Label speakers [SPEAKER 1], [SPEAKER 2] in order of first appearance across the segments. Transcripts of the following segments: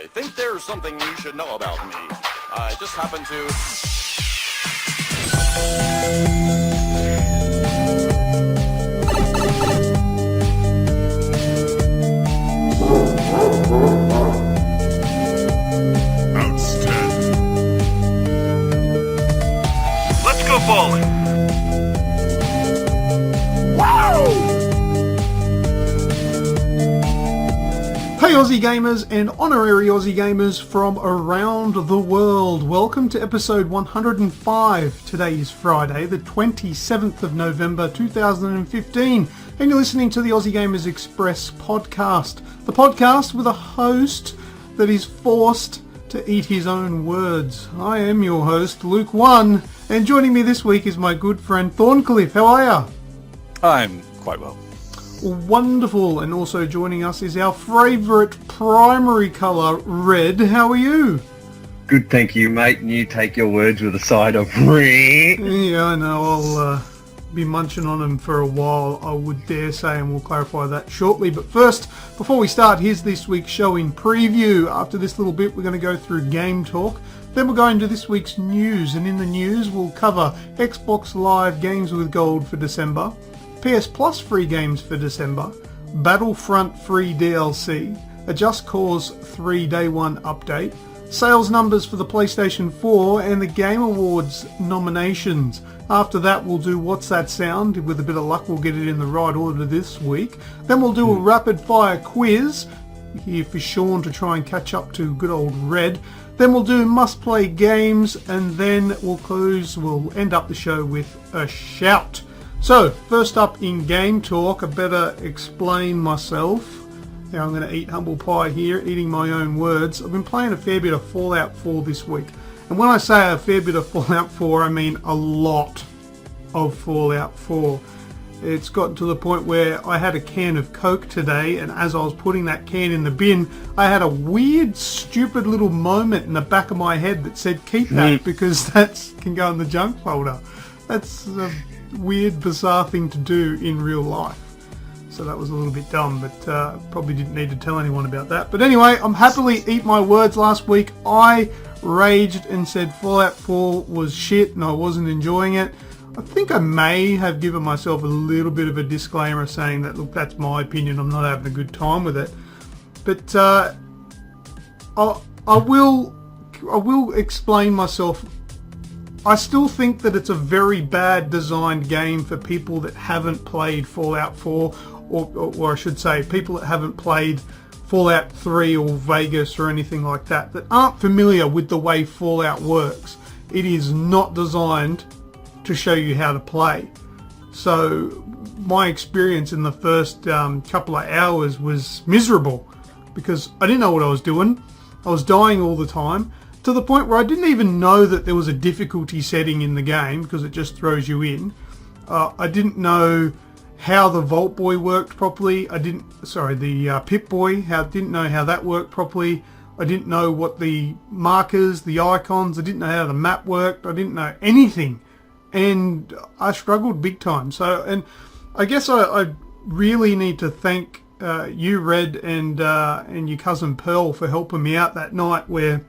[SPEAKER 1] I think there's something you should know about me. I just happen to...
[SPEAKER 2] Outstanding. Let's go bowling.
[SPEAKER 3] Wow! Hey Aussie gamers and honorary Aussie gamers from around the world. Welcome to episode 105. Today is Friday, the 27th of November 2015. And you're listening to the Aussie Gamers Express podcast. The podcast with a host that is forced to eat his own words. I am your host, LewkOne. And joining me this week is my good friend Thorncliffe. How are ya?
[SPEAKER 4] I'm quite well.
[SPEAKER 3] Wonderful. And also joining us is our favourite primary colour, red. How are you?
[SPEAKER 5] Good, thank you, mate. And you take your words with a side of red.
[SPEAKER 3] Yeah, I know. I'll be munching on them for a while, I would dare say, and we'll clarify that shortly. But first, before we start, here's this week's show in preview. After this little bit, we're going to go through Game Talk. Then we'll go into this week's news. And in the news, we'll cover Xbox Live Games with Gold for December, PS Plus free games for December, Battlefront Free DLC, a Just Cause 3 Day 1 update, sales numbers for the PlayStation 4 and the Game Awards nominations. After that we'll do What's That Sound? With a bit of luck we'll get it in the right order this week. Then we'll do a rapid fire quiz here for Sean to try and catch up to good old Red. Then we'll do must play games and then we'll end up the show with a shout. So, first up in Game Talk, I better explain myself. Now I'm going to eat humble pie here, eating my own words. I've been playing a fair bit of Fallout 4 this week. And when I say a fair bit of Fallout 4, I mean a lot of Fallout 4. It's gotten to the point where I had a can of Coke today, and as I was putting that can in the bin, I had a weird, stupid little moment in the back of my head that said, keep that, because that can go in the junk folder. That's a weird, bizarre thing to do in real life. So that was a little bit dumb, but probably didn't need to tell anyone about that. But anyway, I'm happily eat my words. Last week I raged and said Fallout 4 was shit and I wasn't enjoying it. I think I may have given myself a little bit of a disclaimer saying that, look, that's my opinion, I'm not having a good time with it. But I will explain myself. I still think that it's a very bad designed game for people that haven't played Fallout 4, or I should say people that haven't played Fallout 3 or Vegas or anything like that aren't familiar with the way Fallout works. It is not designed to show you how to play. So my experience in the first couple of hours was miserable because I didn't know what I was doing. I was dying all the time, to the point where I didn't even know that there was a difficulty setting in the game because it just throws you in. I didn't know how the Vault Boy worked properly. The Pip Boy, didn't know how that worked properly. I didn't know what the markers, the icons, I didn't know how the map worked. I didn't know anything. And I struggled big time. So, and I guess I really need to thank you, Red, and your cousin Pearl for helping me out that night where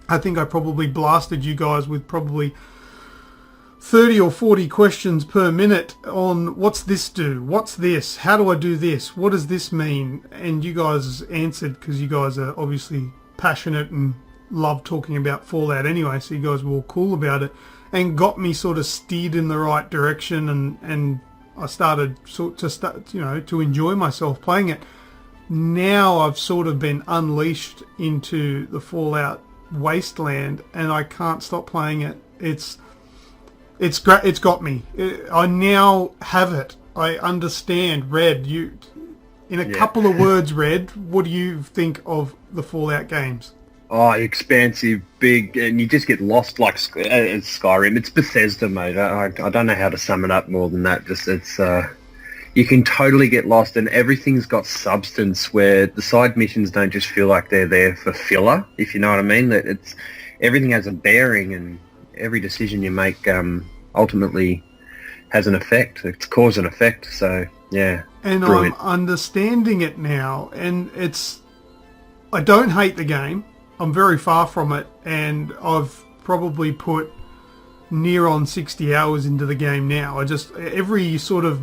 [SPEAKER 3] I think I probably blasted you guys with probably 30 or 40 questions per minute on what's this do? What's this? How do I do this? What does this mean? And you guys answered because you guys are obviously passionate and love talking about Fallout anyway, so you guys were all cool about it and got me sort of steered in the right direction and I started to enjoy myself playing it. Now I've sort of been unleashed into the Fallout wasteland and I can't stop playing it. It's great. It's got me. I now have it. I understand. Red, you in a couple of words, Red, what do you think of the Fallout games?
[SPEAKER 5] Oh, expansive, big, and you just get lost like Skyrim. It's Bethesda, mate. I don't know how to sum it up more than that. Just you can totally get lost, and everything's got substance where the side missions don't just feel like they're there for filler, if you know what I mean. That everything has a bearing, and every decision you make ultimately has an effect. It's cause and effect. So yeah,
[SPEAKER 3] and
[SPEAKER 5] brilliant.
[SPEAKER 3] I'm understanding it now, and I don't hate the game. I'm very far from it, and I've probably put near on 60 hours into the game now. I just, every sort of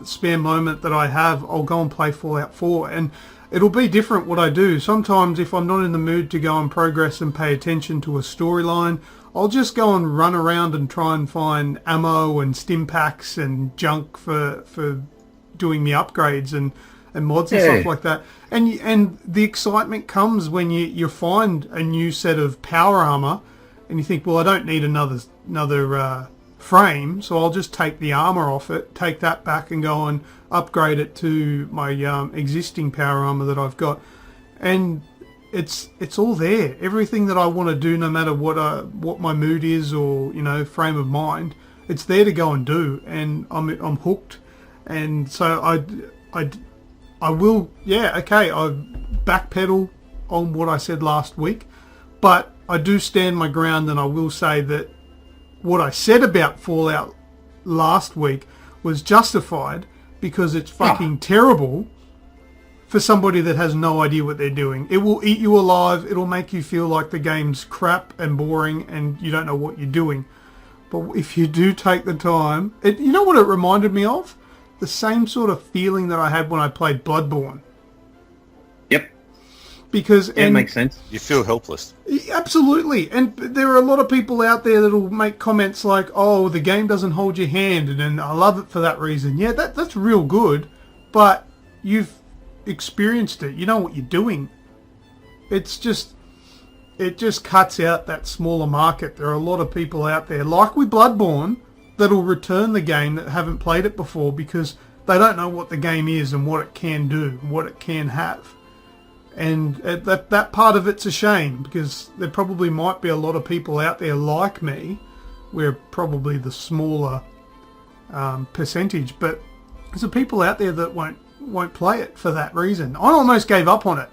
[SPEAKER 3] spare moment that I have, I'll go and play Fallout 4, and it'll be different what I do. Sometimes if I'm not in the mood to go and progress and pay attention to a storyline, I'll just go and run around and try and find ammo and stim packs and junk for doing the upgrades and mods and stuff like that. And the excitement comes when you find a new set of power armor, and you think, well, I don't need another frame, so I'll just take the armor off it, take that back and go and upgrade it to my existing power armor that I've got. And it's all there. Everything that I want to do, no matter what my mood is or, frame of mind, it's there to go and do, and I'm hooked. And so I will, I backpedal on what I said last week, but I do stand my ground, and I will say that what I said about Fallout last week was justified, because it's fucking terrible for somebody that has no idea what they're doing. It will eat you alive. It'll make you feel like the game's crap and boring and you don't know what you're doing. But if you do take the time, you know what it reminded me of? The same sort of feeling that I had when I played Bloodborne.
[SPEAKER 5] Yep.
[SPEAKER 3] Because
[SPEAKER 5] it makes sense.
[SPEAKER 4] You feel helpless.
[SPEAKER 3] Absolutely. And there are a lot of people out there that'll make comments like, oh, the game doesn't hold your hand, and I love it for that reason. Yeah, that's real good, but you've experienced it. You know what you're doing. It just cuts out that smaller market. There are a lot of people out there, like with Bloodborne, that'll return the game that haven't played it before because they don't know what the game is and what it can do, what it can have. And that part of it's a shame, because there probably might be a lot of people out there like me. We're probably the smaller percentage, but there's people out there that won't play it for that reason. I almost gave up on it.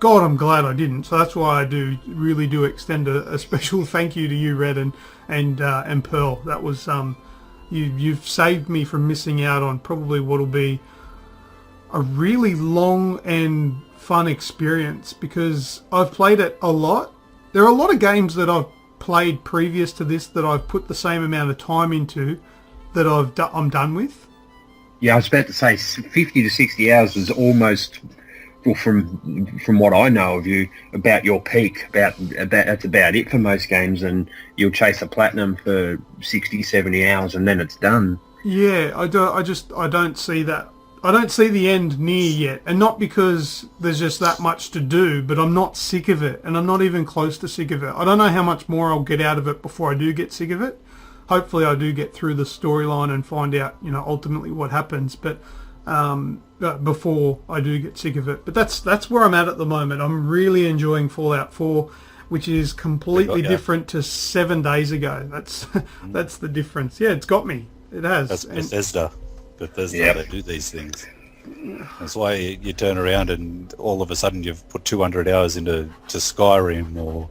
[SPEAKER 3] God, I'm glad I didn't. So that's why I really do extend a special thank you to you, Red and Pearl. That was you've saved me from missing out on probably what'll be a really long and fun experience, because I've played it a lot. There are a lot of games that I've played previous to this that I've put the same amount of time into that I'm done with.
[SPEAKER 5] Yeah, I was about to say 50 to 60 hours was almost, well, from what I know of you, about your peak. About that's about it for most games, and you'll chase a platinum for 60, 70 hours and then it's done. Yeah, I don't see that. I don't see the end near yet, and not because there's just that much to do, but I'm not sick of it, and I'm not even close to sick of it. I don't know how much more I'll get out of it before I do get sick of it. Hopefully I do get through the storyline and find out, ultimately what happens, but before I do get sick of it. But that's where I'm at the moment. I'm really enjoying Fallout 4, which is completely different to 7 days ago. That's the difference. Yeah, it's got me. It has.
[SPEAKER 4] That's Bethesda. That do these things. That's why you turn around and all of a sudden you've put 200 hours into Skyrim or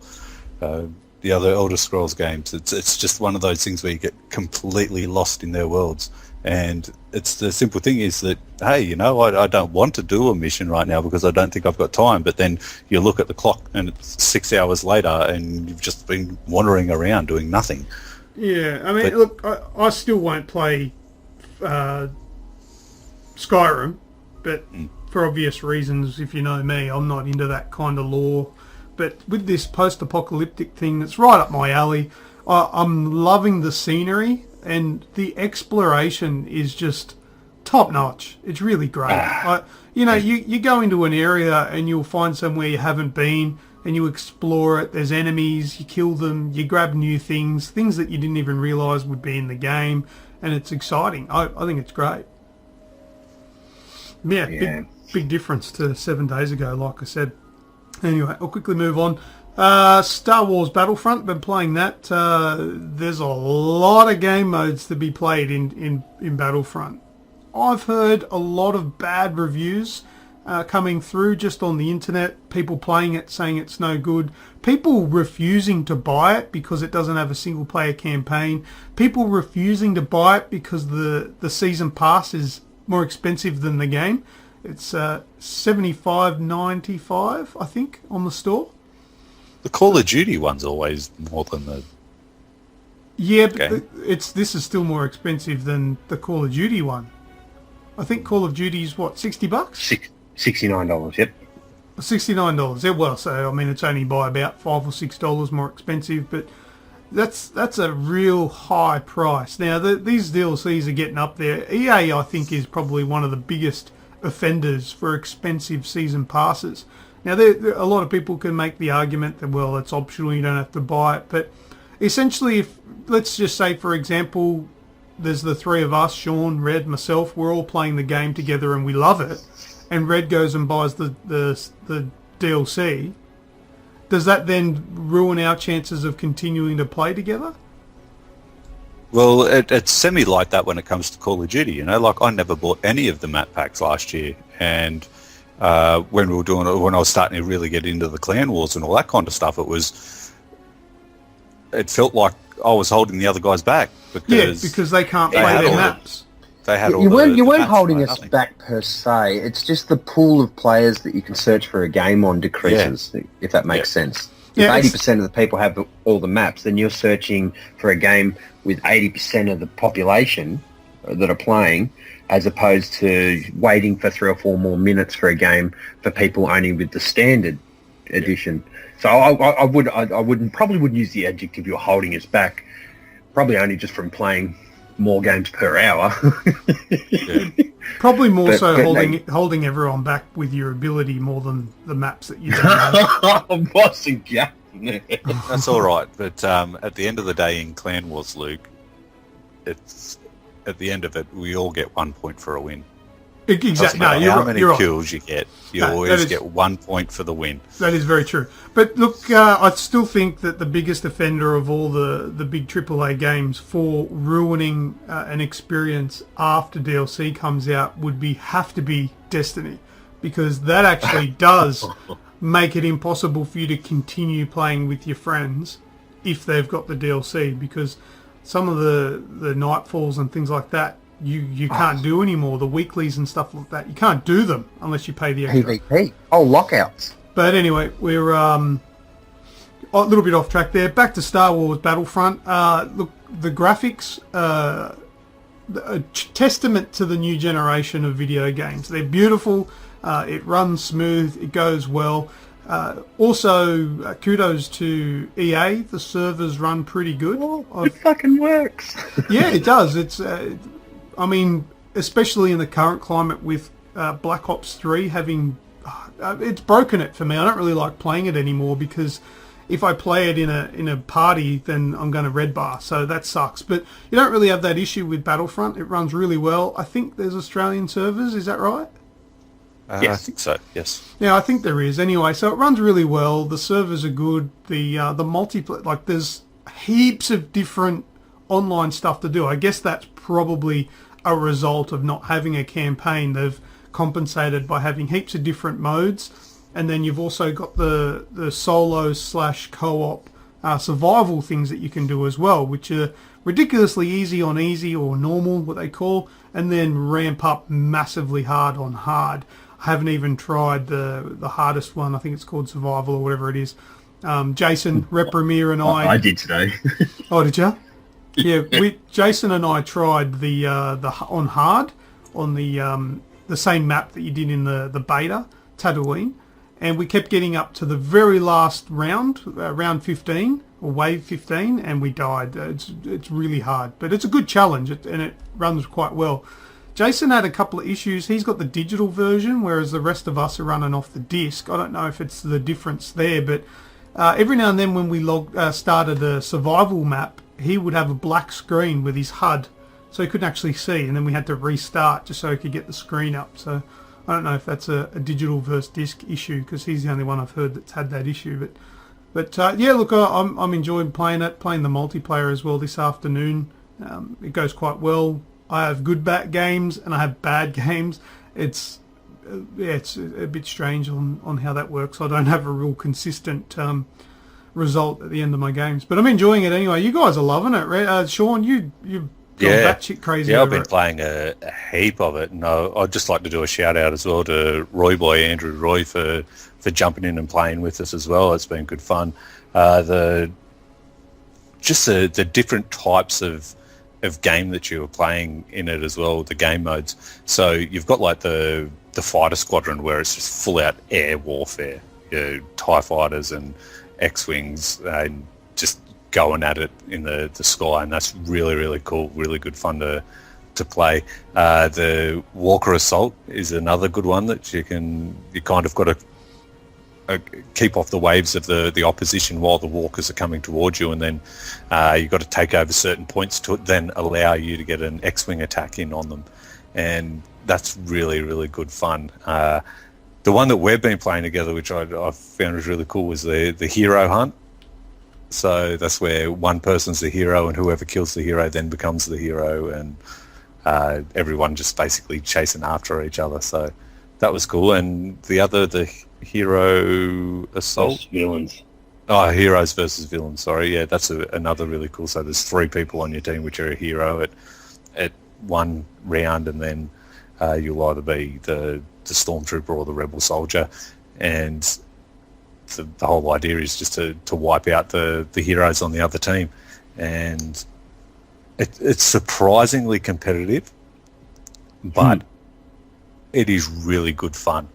[SPEAKER 4] the other Elder Scrolls games. It's just one of those things where you get completely lost in their worlds. And it's the simple thing is that, hey, I don't want to do a mission right now because I don't think I've got time. But then you look at the clock and it's 6 hours later and you've just been wandering around doing nothing.
[SPEAKER 3] Yeah, I mean, look, I still won't play Skyrim, but for obvious reasons, if you know me, I'm not into that kind of lore. But with this post-apocalyptic thing, that's right up my alley. I'm loving the scenery, and the exploration is just top-notch. It's really great. You go into an area and you'll find somewhere you haven't been, and you explore it. There's enemies, you kill them, you grab new things that you didn't even realise would be in the game, and it's exciting. I think it's great. Yeah. Big difference to 7 days ago, like I said. Anyway, I'll quickly move on. Star Wars Battlefront, been playing that. There's a lot of game modes to be played in Battlefront. I've heard a lot of bad reviews coming through just on the internet. People playing it, saying it's no good. People refusing to buy it because it doesn't have a single player campaign. People refusing to buy it because the season pass is more expensive than the game. It's $75.95, I think, on the store.
[SPEAKER 4] The Call of Duty one's always more than the...
[SPEAKER 3] Yeah, but
[SPEAKER 4] Okay.
[SPEAKER 3] this is still more expensive than the Call of Duty one. I think Call of Duty's what, $60?
[SPEAKER 5] $69. Yep.
[SPEAKER 3] $69. Yeah, well, so I mean, it's only by about $5 or $6 more expensive, but that's a real high price. Now, these DLCs are getting up there. EA, I think, is probably one of the biggest offenders for expensive season passes. Now, a lot of people can make the argument that, well, it's optional, you don't have to buy it, but essentially, if let's just say, for example, there's the three of us, Sean, Red, myself, we're all playing the game together and we love it, and Red goes and buys the DLC, does that then ruin our chances of continuing to play together?
[SPEAKER 4] Well, it's semi like that when it comes to Call of Duty, you know. Like, I never bought any of the map packs last year, and when I was starting to really get into the clan wars and all that kind of stuff, it felt like I was holding the other guys back
[SPEAKER 3] because they can't play their maps.
[SPEAKER 4] They had all
[SPEAKER 5] You weren't
[SPEAKER 4] maps
[SPEAKER 5] holding
[SPEAKER 4] for
[SPEAKER 5] us
[SPEAKER 4] nothing.
[SPEAKER 5] back per se. It's just the pool of players that you can search for a game on decreases, if that makes sense.
[SPEAKER 3] Yeah,
[SPEAKER 5] If 80% of the people have all the maps, then you're searching for a game with 80% of the population that are playing, as opposed to waiting for 3 or 4 more minutes for a game for people only with the standard edition. So I probably wouldn't use the adjective "you're holding us back." Probably only just from playing more games per hour.
[SPEAKER 3] Probably more
[SPEAKER 5] But-
[SPEAKER 3] so
[SPEAKER 5] but
[SPEAKER 3] holding everyone back with your ability more than the maps that you don't have.
[SPEAKER 5] I wasn't joking.
[SPEAKER 4] That's all right, but at the end of the day, in Clan Wars, Luke, it's at the end of it, we all get 1 point for a win.
[SPEAKER 3] Exactly.
[SPEAKER 4] Doesn't
[SPEAKER 3] No,
[SPEAKER 4] matter
[SPEAKER 3] you're
[SPEAKER 4] how
[SPEAKER 3] right.
[SPEAKER 4] many
[SPEAKER 3] You're right.
[SPEAKER 4] kills you get, you
[SPEAKER 3] No, that
[SPEAKER 4] always
[SPEAKER 3] is-
[SPEAKER 4] get 1 point for the win.
[SPEAKER 3] That is very true. But look, I still think that the biggest offender of all the big AAA games for ruining an experience after DLC comes out would have to be Destiny, because that actually does make it impossible for you to continue playing with your friends if they've got the DLC, because some of the nightfalls and things like that you can't do anymore. The weeklies and stuff like that, you can't do them unless you pay the extra.
[SPEAKER 5] PvP. Oh, lockouts.
[SPEAKER 3] But anyway, we're a little bit off track there. Back to Star Wars Battlefront. Look, the graphics, a testament to the new generation of video games. They're beautiful. It runs smooth. It goes well. Also, kudos to EA. The servers run pretty good.
[SPEAKER 5] It fucking works.
[SPEAKER 3] Yeah, it does. It's, I mean, especially in the current climate with Black Ops 3 having, it's broken it for me. I don't really like playing it anymore because if I play it in a party, then I'm going to red bar, so that sucks. But you don't really have that issue with Battlefront. It runs really well. I think there's Australian servers. Is that right?
[SPEAKER 4] I think so, yes.
[SPEAKER 3] Yeah, I think there is. Anyway, so it runs really well. The servers are good. The multiplayer, like, there's heaps of different online stuff to do. I guess that's probably a result of not having a campaign. They've compensated by having heaps of different modes, and then you've also got the solo / co-op survival things that you can do as well, which are ridiculously easy on easy or normal, what they call, and then ramp up massively hard on hard. I haven't even tried the hardest one. I think it's called Survival or whatever it is. Jason, Repremier and
[SPEAKER 5] I did today.
[SPEAKER 3] Oh, did you? Yeah, Jason and I tried the on hard on the same map that you did in the beta, Tatooine, and we kept getting up to the very last round, round 15 or wave 15, and we died. It's really hard, but it's a good challenge, and it runs quite well. Jason had a couple of issues. He's got the digital version, whereas the rest of us are running off the disc. I don't know if it's the difference there, but every now and then when we started a survival map, he would have a black screen with his HUD, so he couldn't actually see, and then we had to restart just so he could get the screen up. So I don't know if that's a digital versus disc issue, because he's the only one I've heard that's had that issue. But yeah, look, I'm enjoying playing it, playing the multiplayer as well this afternoon. It goes quite well. I have good games and I have bad games. It's a bit strange on how that works. I don't have a real consistent result at the end of my games, but I'm enjoying it anyway. You guys are loving it, right? Sean, you gone
[SPEAKER 4] Yeah,
[SPEAKER 3] batshit crazy
[SPEAKER 4] yeah, I've
[SPEAKER 3] over
[SPEAKER 4] been
[SPEAKER 3] it.
[SPEAKER 4] playing a heap of it, and I'd just like to do a shout out as well to Andrew Roy, for jumping in and playing with us as well. It's been good fun. The different types of game that you were playing in it as well, the game modes. So you've got like the fighter squadron where it's just full out air warfare, TIE fighters and X-Wings and just going at it in the sky, and that's really, really cool, really good fun to play. The Walker Assault is another good one that you kind of got to keep off the waves of the opposition while the walkers are coming towards you, and then you've got to take over certain points to then allow you to get an X-Wing attack in on them, and that's really, really good fun. The one that we've been playing together, which I found was really cool, was the hero hunt. So that's where one person's the hero, and whoever kills the hero then becomes the hero, and everyone just basically chasing after each other. So that was cool. And the hero assault,
[SPEAKER 5] Villains.
[SPEAKER 4] oh, heroes versus villains. Sorry, yeah, that's another really cool. So there's 3 people on your team which are a hero at one round, and then you'll either be the stormtrooper or the rebel soldier, and the whole idea is just to wipe out the heroes on the other team, and it's surprisingly competitive, but it is really good fun.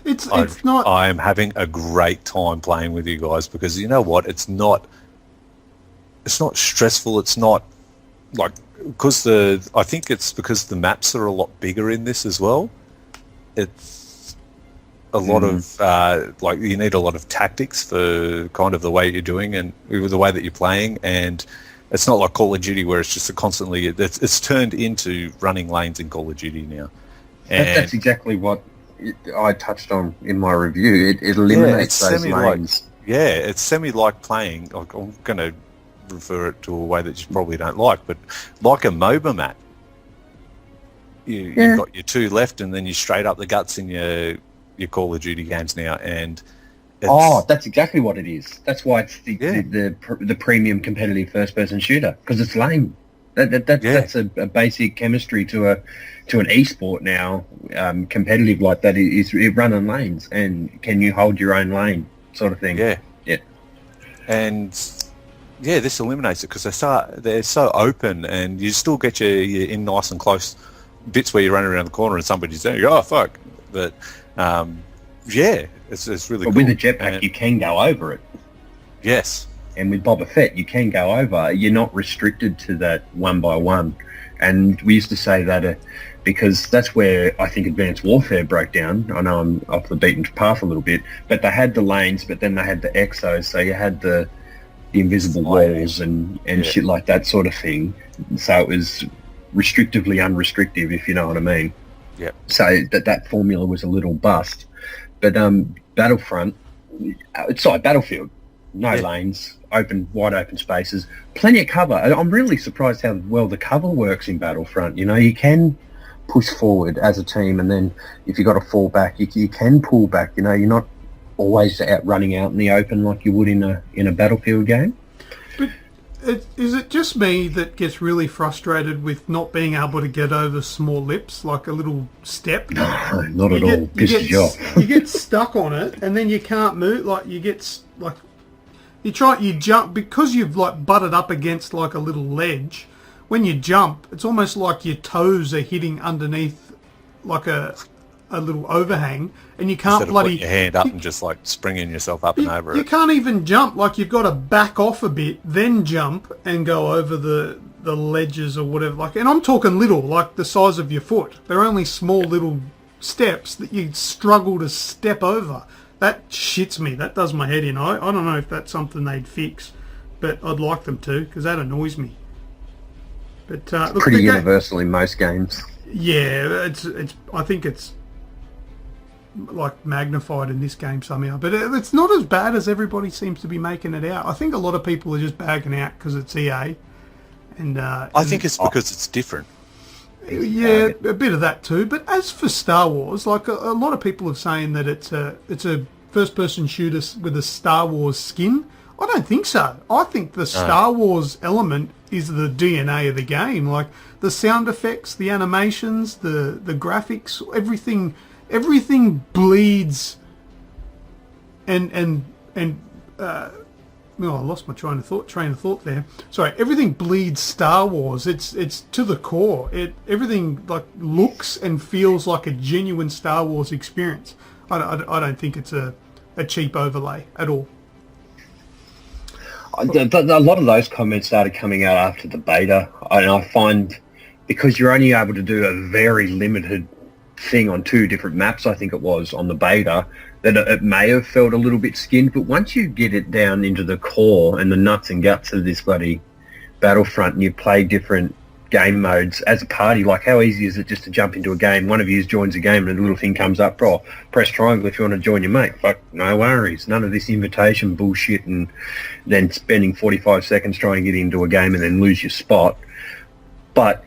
[SPEAKER 3] It's not.
[SPEAKER 4] I am having a great time playing with you guys, because you know what? It's not stressful. It's not like, I think it's because the maps are a lot bigger in this as well. It's a lot of like, you need a lot of tactics for kind of the way you're doing and the way that you're playing, and it's not like Call of Duty where it's just it's turned into running lanes in Call of Duty now. And
[SPEAKER 5] That's exactly what I touched on in my review. It eliminates those lanes.
[SPEAKER 4] It's semi-like playing. I'm going to refer it to a way that you probably don't like, but like a MOBA map. You've got your 2 left, and then you straight up the guts in your Call of Duty games now, and
[SPEAKER 5] that's exactly what it is. That's why it's the premium competitive first-person shooter, because it's lame. That's a basic chemistry to an esport now. Competitive like that is running lanes, and can you hold your own lane, sort of thing. Yeah.
[SPEAKER 4] And this eliminates it, because they're so open, and you still get your in nice and close bits where you're running around the corner and somebody's there. You go, oh fuck! But it's really cool.
[SPEAKER 5] With a jetpack, you can go over it.
[SPEAKER 4] Yes.
[SPEAKER 5] And with Boba Fett, you can go over. You're not restricted to that 1-by-1. And we used to say that because that's where I think Advanced Warfare broke down. I know I'm off the beaten path a little bit, but they had the lanes, but then they had the exos, so you had the invisible walls and shit like that sort of thing. So it was restrictively unrestrictive, if you know what I mean.
[SPEAKER 4] Yeah.
[SPEAKER 5] So that formula was a little bust. But Battlefield, no lanes, wide open spaces, plenty of cover. I'm really surprised how well the cover works in Battlefront. You know, you can push forward as a team, and then if you've got to fall back, you can pull back. You know, you're not always running out in the open like you would in a Battlefield game.
[SPEAKER 3] But is it just me that gets really frustrated with not being able to get over small lips, like a little step?
[SPEAKER 5] No, not at all. Pisses you off.
[SPEAKER 3] You get stuck on it, and then you can't move. Like you jump because you've like butted up against like a little ledge. When you jump, it's almost like your toes are hitting underneath like a little overhang, and you can't
[SPEAKER 4] put your hand up and just like springing yourself up and over it.
[SPEAKER 3] You can't even jump. Like, you've got to back off a bit, then jump and go over the ledges or whatever. Like, and I'm talking little, like the size of your foot. They're only small little steps that you struggle to step over. That shits me. That does my head in. I don't know if that's something they'd fix, but I'd like them to, because that annoys me. But look,
[SPEAKER 5] pretty universal in most games.
[SPEAKER 3] Yeah, it's. I think it's like magnified in this game somehow, but it's not as bad as everybody seems to be making it out. I think a lot of people are just bagging out because it's EA, and I
[SPEAKER 4] think it's because it's different.
[SPEAKER 3] Yeah, a bit of that too. But as for Star Wars, like a lot of people are saying that it's a first-person shooter with a Star Wars skin. I don't think so. I think the Star Wars element is the DNA of the game. Like the sound effects, the animations, the graphics, everything bleeds. I lost my train of thought there. Sorry, everything bleeds Star Wars. It's to the core. Everything like looks and feels like a genuine Star Wars experience. I don't think it's a cheap overlay at all.
[SPEAKER 5] A lot of those comments started coming out after the beta, and I find because you're only able to do a very limited thing on 2 different maps, I think it was, on the beta, that it may have felt a little bit skinned, but once you get it down into the core and the nuts and guts of this bloody Battlefront and you play different game modes as a party, like how easy is it just to jump into a game, one of you joins a game and a little thing comes up, press triangle if you want to join your mate. Fuck, no worries. None of this invitation bullshit and then spending 45 seconds trying to get into a game and then lose your spot. But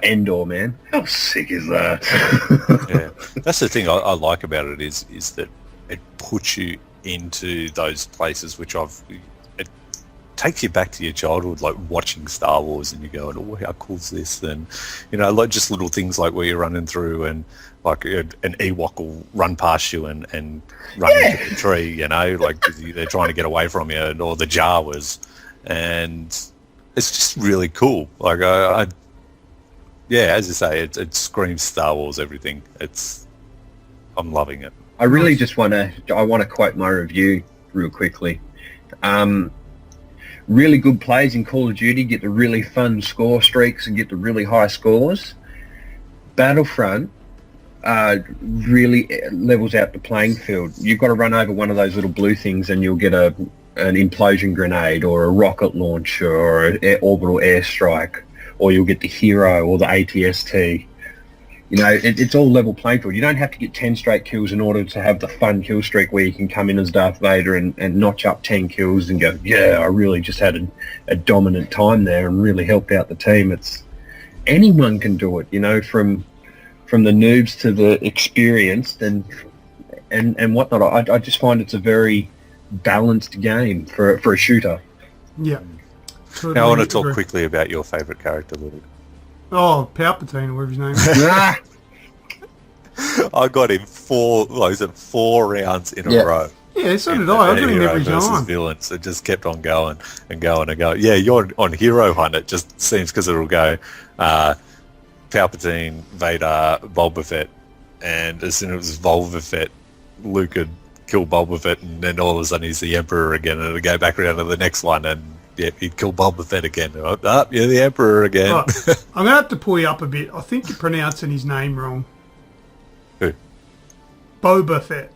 [SPEAKER 5] Endor, man, how sick is that?
[SPEAKER 4] Yeah, that's the thing I like about it is that it puts you into those places which it takes you back to your childhood, like watching Star Wars, and you're going, oh, how cool is this? And like just little things like where you're running through and like an Ewok will run past you and run into the tree, like they're trying to get away from you, or the Jawas, and it's just really cool. Like as you say, it screams Star Wars. Everything. I'm loving it.
[SPEAKER 5] I really just want to quote my review real quickly. Really good plays in Call of Duty get the really fun score streaks and get the really high scores. Battlefront really levels out the playing field. You've got to run over one of those little blue things and you'll get an implosion grenade or a rocket launcher or an orbital airstrike, or you'll get the hero or the ATST. It's all level playing field. You don't have to get 10 straight kills in order to have the fun kill streak where you can come in as Darth Vader and notch up 10 kills and go, yeah, I really just had a dominant time there and really helped out the team. Anyone can do it, from the noobs to the experienced and whatnot. I just find it's a very balanced game for a shooter.
[SPEAKER 3] Yeah. Totally.
[SPEAKER 4] Now I want to talk quickly about your favourite character, Luke.
[SPEAKER 3] Oh, Palpatine, or whatever his name is.
[SPEAKER 4] I got him 4 rounds in a row.
[SPEAKER 3] Yeah, so did I. I got him every time.
[SPEAKER 4] Villains. It just kept on going and going and going. Yeah, you're on Hero Hunt. It just seems because it'll go Palpatine, Vader, Boba Fett, and as soon as it was Boba Fett, Luke would kill Boba Fett, and then all of a sudden he's the Emperor again, and it'll go back around to the next one, and he'd kill Boba Fett again. Oh, you're the Emperor again.
[SPEAKER 3] Right. I'm going to have to pull you up a bit. I think you're pronouncing his name wrong.
[SPEAKER 4] Who?
[SPEAKER 3] Boba Fett.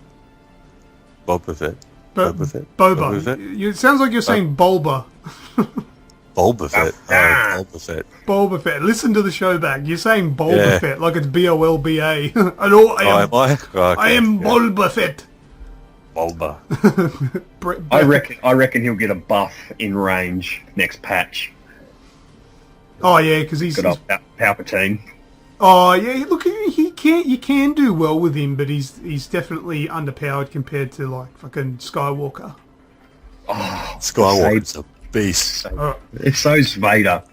[SPEAKER 4] Boba Fett.
[SPEAKER 3] Boba.
[SPEAKER 4] Boba Fett?
[SPEAKER 3] It sounds like you're saying Bulba.
[SPEAKER 4] Bulba Fett. Bulba Fett.
[SPEAKER 3] Bulba Fett. Listen to the show back. You're saying Bulba Fett like it's B-O-L-B-A. I am Bulba Fett.
[SPEAKER 4] Bulba.
[SPEAKER 5] I reckon he'll get a buff in range next patch.
[SPEAKER 3] Oh yeah, because he's
[SPEAKER 5] Palpatine.
[SPEAKER 3] Oh yeah, look, you can do well with him, but he's definitely underpowered compared to like fucking Skywalker.
[SPEAKER 5] Oh,
[SPEAKER 4] Skywalker's a beast.
[SPEAKER 5] It's so's Vader.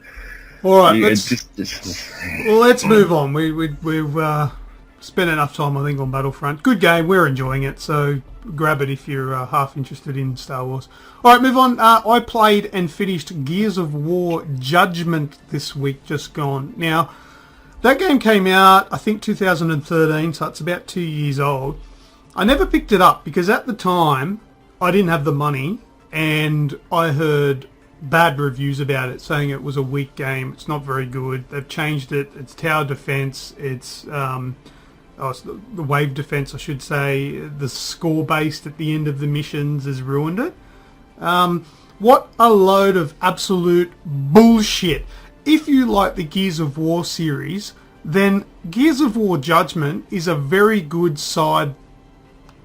[SPEAKER 3] All right, let's move on. We've spent enough time, I think, on Battlefront. Good game. We're enjoying it, so grab it if you're half interested in Star Wars. All right, move on. I played and finished Gears of War Judgement this week, just gone. Now, that game came out, I think, 2013, so it's about 2 years old. I never picked it up because at the time, I didn't have the money, and I heard bad reviews about it, saying it was a weak game. It's not very good. They've changed it. It's tower defense. It's the wave defense, I should say. The score based at the end of the missions has ruined it. What a load of absolute bullshit. If you like the Gears of War series, then Gears of War Judgment is a very good side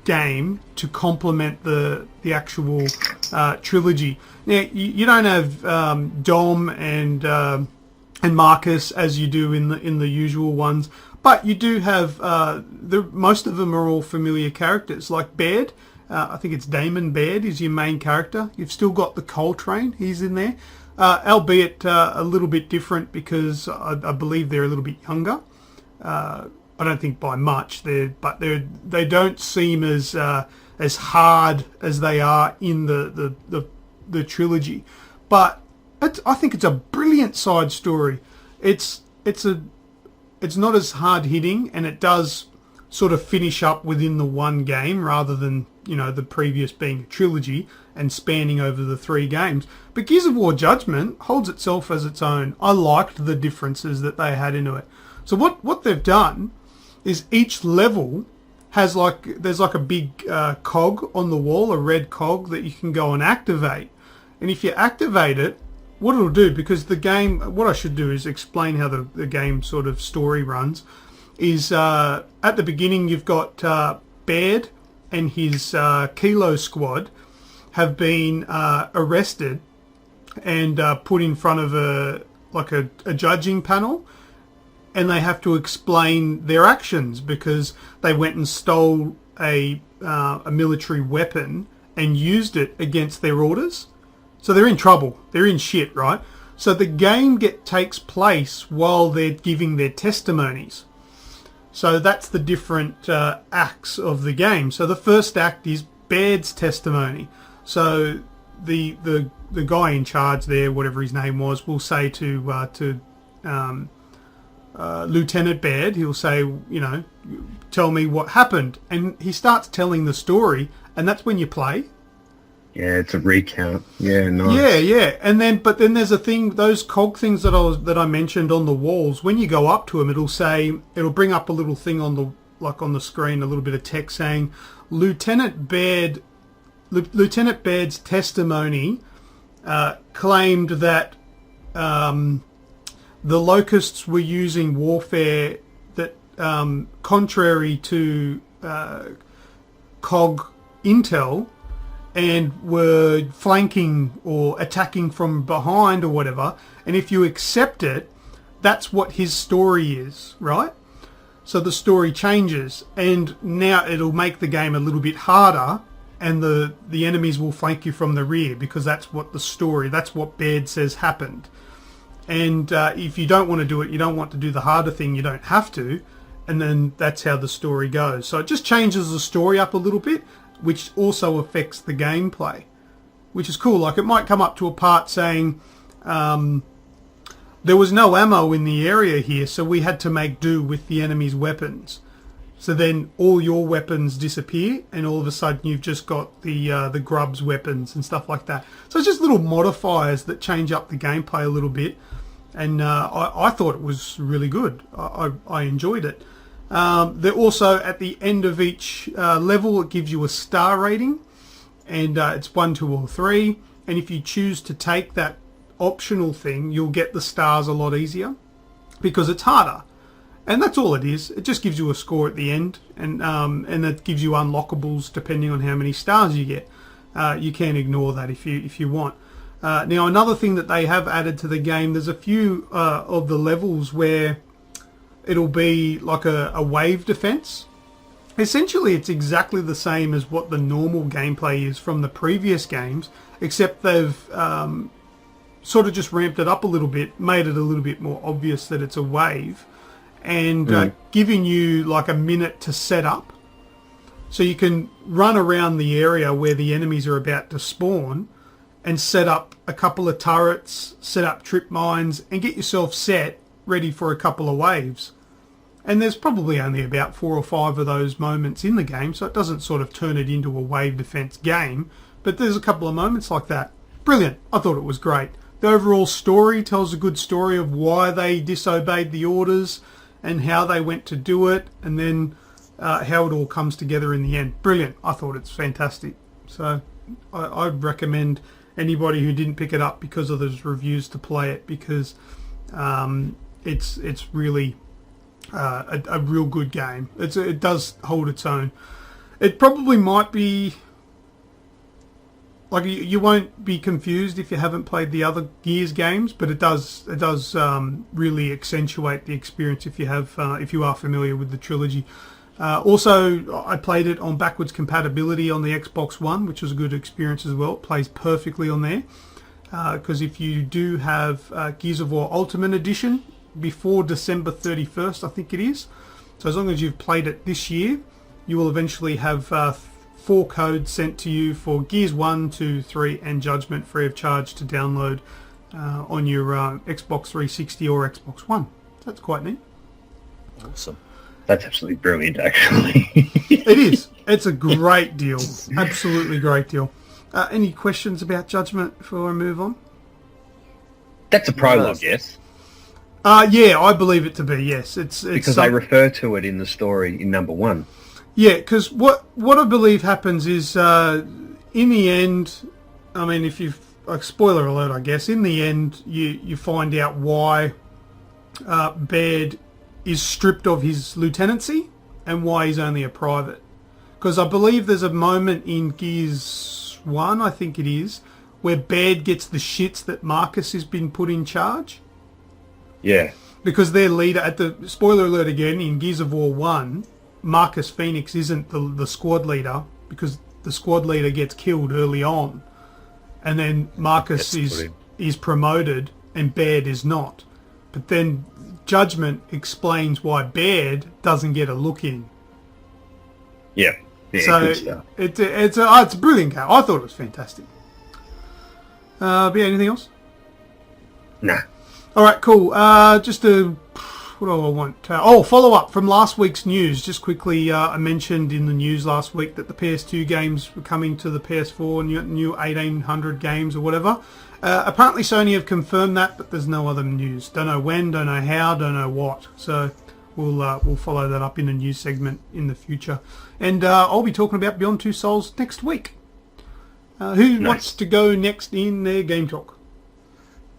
[SPEAKER 3] game to complement the actual trilogy. Now, you don't have Dom and Marcus as you do in the usual ones, but you do have most of them are all familiar characters. Like Baird, I think it's Damon Baird is your main character. You've still got the Coltrane. He's in there, albeit a little bit different because I believe they're a little bit younger. I don't think by much. They don't seem as hard as they are in the trilogy. But I think it's a brilliant side story. It's not as hard hitting, and it does sort of finish up within the one game rather than, you know, the previous being a trilogy and spanning over the 3 games. But Gears of War Judgment holds itself as its own. I liked the differences that they had into it. So what they've done is each level has there's a big cog on the wall, a red cog that you can go and activate. And if you activate it, what it'll do, because the game, what I should do is explain how the game sort of story runs, is at the beginning you've got Baird and his Kilo squad have been arrested and put in front of a judging panel, and they have to explain their actions because they went and stole a military weapon and used it against their orders. So they're in trouble. They're in shit, right? So the game takes place while they're giving their testimonies. So that's the different acts of the game. So the first act is Baird's testimony. So the guy in charge there, whatever his name was, will say to Lieutenant Baird, he'll say, you know, tell me what happened. And he starts telling the story, and that's when you play.
[SPEAKER 5] Yeah, it's a recount. Yeah, nice.
[SPEAKER 3] Yeah. And then, but then there's a thing, those cog things that I mentioned on the walls. When you go up to them, it'll bring up a little thing on the screen, a little bit of text saying, Lieutenant Baird's testimony claimed that the Locusts were using warfare that, contrary to COG intel, and were flanking or attacking from behind or whatever. And if you accept it, that's what his story is, right? So the story changes, and now it'll make the game a little bit harder, and the enemies will flank you from the rear because that's what that's what Baird says happened. And if you don't want to do it, you don't want to do the harder thing, you don't have to, and then that's how the story goes. So it just changes the story up a little bit, which also affects the gameplay, which is cool. Like, it might come up to a part saying there was no ammo in the area here, so we had to make do with the enemy's weapons. So then all your weapons disappear, and all of a sudden you've just got the grub's weapons and stuff like that. So it's just little modifiers that change up the gameplay a little bit, and I thought it was really good. I enjoyed it. They're also, at the end of each level, it gives you a star rating, and it's 1, 2 or 3, and if you choose to take that optional thing, you'll get the stars a lot easier because it's harder. And that's all it is. It just gives you a score at the end, and it gives you unlockables depending on how many stars you get. You can ignore that if you want. Now, another thing that they have added to the game, there's a few of the levels where it'll be like a wave defense. Essentially, it's exactly the same as what the normal gameplay is from the previous games, except they've sort of just ramped it up a little bit, made it a little bit more obvious that it's a wave, and giving you like a minute to set up. So you can run around the area where the enemies are about to spawn and set up a couple of turrets, set up trip mines, and get yourself set, ready for a couple of waves. And there's probably only about 4 or 5 of those moments in the game, so it doesn't sort of turn it into a wave defense game, but there's a couple of moments like that. Brilliant. I thought it was great. The overall story tells a good story of why they disobeyed the orders and how they went to do it, and then how it all comes together in the end. Brilliant. I thought it's fantastic. So I'd recommend anybody who didn't pick it up because of those reviews to play it, because it's really a real good game. It does hold its own. It probably might be like, you won't be confused if you haven't played the other Gears games, but it does really accentuate the experience if you are familiar with the trilogy. Also, I played it on backwards compatibility on the Xbox One, which was a good experience as well. It plays perfectly on there. Because if you do have Gears of War Ultimate Edition before December 31st, I think it is. So as long as you've played it this year, you will eventually have 4 codes sent to you for Gears 1, 2, 3 and Judgment free of charge to download on your Xbox 360 or Xbox One. So that's quite neat.
[SPEAKER 4] Awesome.
[SPEAKER 5] That's absolutely brilliant, actually.
[SPEAKER 3] It is. It's a great deal. Absolutely great deal. Any questions about Judgment before I move on?
[SPEAKER 5] That's a prologue, yes?
[SPEAKER 3] Yeah, I believe it to be, yes. It's
[SPEAKER 5] Because they refer to it in the story in number 1.
[SPEAKER 3] Yeah, because what I believe happens is, in the end, I mean, if you've... Like, spoiler alert, I guess. In the end, you find out why Baird is stripped of his lieutenancy and why he's only a private. Because I believe there's a moment in Gears 1, I think it is, where Baird gets the shits that Marcus has been put in charge.
[SPEAKER 5] Yeah.
[SPEAKER 3] Because their leader, at the... Spoiler alert again, in Gears of War 1, Marcus Phoenix isn't the squad leader because the squad leader gets killed early on. And then Marcus is promoted and Baird is not. But then Judgment explains why Baird doesn't get a look in.
[SPEAKER 5] Yeah. Yeah,
[SPEAKER 3] So
[SPEAKER 5] good stuff.
[SPEAKER 3] it's a brilliant game. I thought it was fantastic. But yeah, anything else?
[SPEAKER 5] Nah.
[SPEAKER 3] All right, cool. Just a... What do I want? Follow up from last week's news. Just quickly, I mentioned in the news last week that the PS2 games were coming to the PS4, new 1800 games or whatever. Apparently Sony have confirmed that, but there's no other news. Don't know when, don't know how, don't know what. So we'll follow that up in a news segment in the future. And I'll be talking about Beyond Two Souls next week. Who wants to go next in their game talk?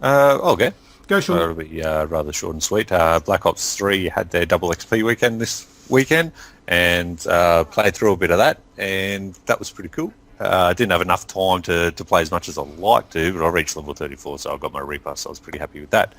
[SPEAKER 4] I'll go.
[SPEAKER 3] Go, Sean.
[SPEAKER 4] It'll be rather short and sweet. Black Ops 3 had their double XP weekend this weekend and played through a bit of that, and that was pretty cool. I didn't have enough time to play as much as I'd like to, but I reached level 34, so I got my Reaper, so I was pretty happy with that.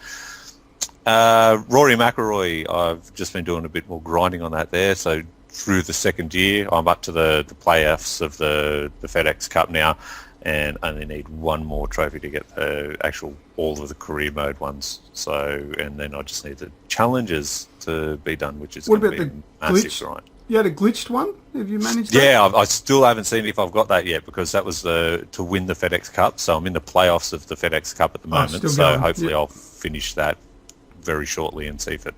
[SPEAKER 4] Rory McIlroy, I've just been doing a bit more grinding on that there, so through the second year, I'm up to the playoffs of the FedEx Cup now, and only need one more trophy to get the actual all of the career mode ones. So, and then I just need the challenges to be done, which is
[SPEAKER 3] What
[SPEAKER 4] going to
[SPEAKER 3] about
[SPEAKER 4] be
[SPEAKER 3] the
[SPEAKER 4] massive,
[SPEAKER 3] glitch?
[SPEAKER 4] right?
[SPEAKER 3] You had a glitched one? Have you managed that?
[SPEAKER 4] Yeah, I still haven't seen if I've got that yet because that was to win the FedEx Cup. So I'm in the playoffs of the FedEx Cup at the moment.
[SPEAKER 3] still
[SPEAKER 4] So
[SPEAKER 3] going.
[SPEAKER 4] hopefully
[SPEAKER 3] Yep.
[SPEAKER 4] I'll finish that very shortly and see if it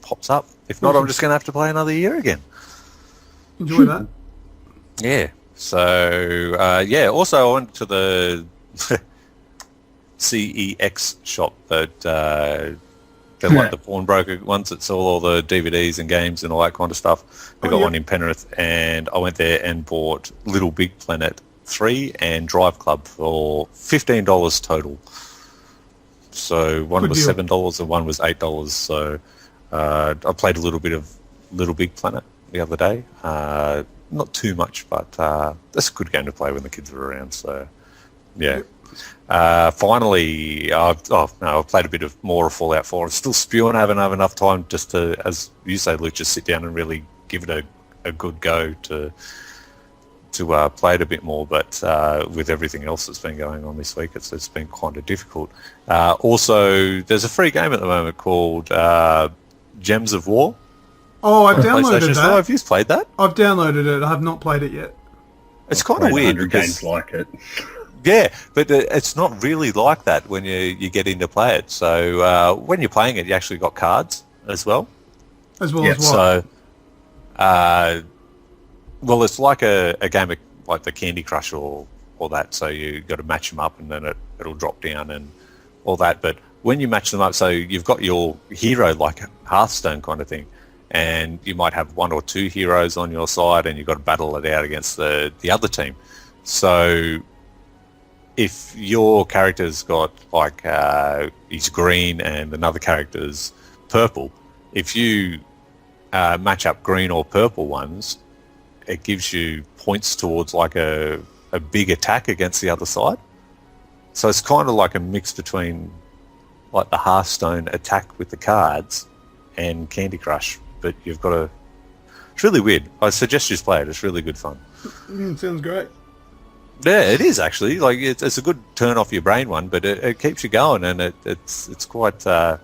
[SPEAKER 4] pops up. If not, I'm just going to have to play another year again.
[SPEAKER 3] Enjoy that.
[SPEAKER 4] Yeah. So, also I went to the CEX shop that they're like the pawnbroker ones that sell all the DVDs and games and all that kind of stuff. They got one in Penrith, and I went there and bought Little Big Planet 3 and Drive Club for $15 total. So one
[SPEAKER 3] Good
[SPEAKER 4] was
[SPEAKER 3] deal.
[SPEAKER 4] $7 and one was $8. So I played a little bit of Little Big Planet the other day. Not too much, but that's a good game to play when the kids are around. So, yeah. Finally, I've played a bit of more of Fallout 4. I'm still spewing. I haven't had enough time just to, as you say, Luke, just sit down and really give it a good go to play it a bit more. But with everything else that's been going on this week, it's been kind of difficult. Also, there's a free game at the moment called Gems of War.
[SPEAKER 3] Oh, I've downloaded
[SPEAKER 4] PlayStation
[SPEAKER 3] that.
[SPEAKER 4] Store. Have you played that?
[SPEAKER 3] I've downloaded it. I have not played it yet.
[SPEAKER 4] It's kind of weird
[SPEAKER 5] 100
[SPEAKER 4] because
[SPEAKER 5] games like it.
[SPEAKER 4] yeah, but it's not really like that when you get in to play it. So when you're playing it, you actually got cards as well.
[SPEAKER 3] As well as what?
[SPEAKER 4] So, well, it's like a game of, like the Candy Crush or that. So you got to match them up, and then it'll drop down and all that. But when you match them up, so you've got your hero like Hearthstone kind of thing. And you might have one or two heroes on your side, and you've got to battle it out against the other team. So if your character's got like he's green and another character's purple, if you match up green or purple ones, it gives you points towards like a big attack against the other side. So it's kind of like a mix between like the Hearthstone attack with the cards and Candy Crush. But you've got to It's really weird. I suggest you play it. It's really good fun.
[SPEAKER 3] Sounds great.
[SPEAKER 4] Yeah, it is actually. Like it's a good turn off your brain one, but it keeps you going, and it's quite. I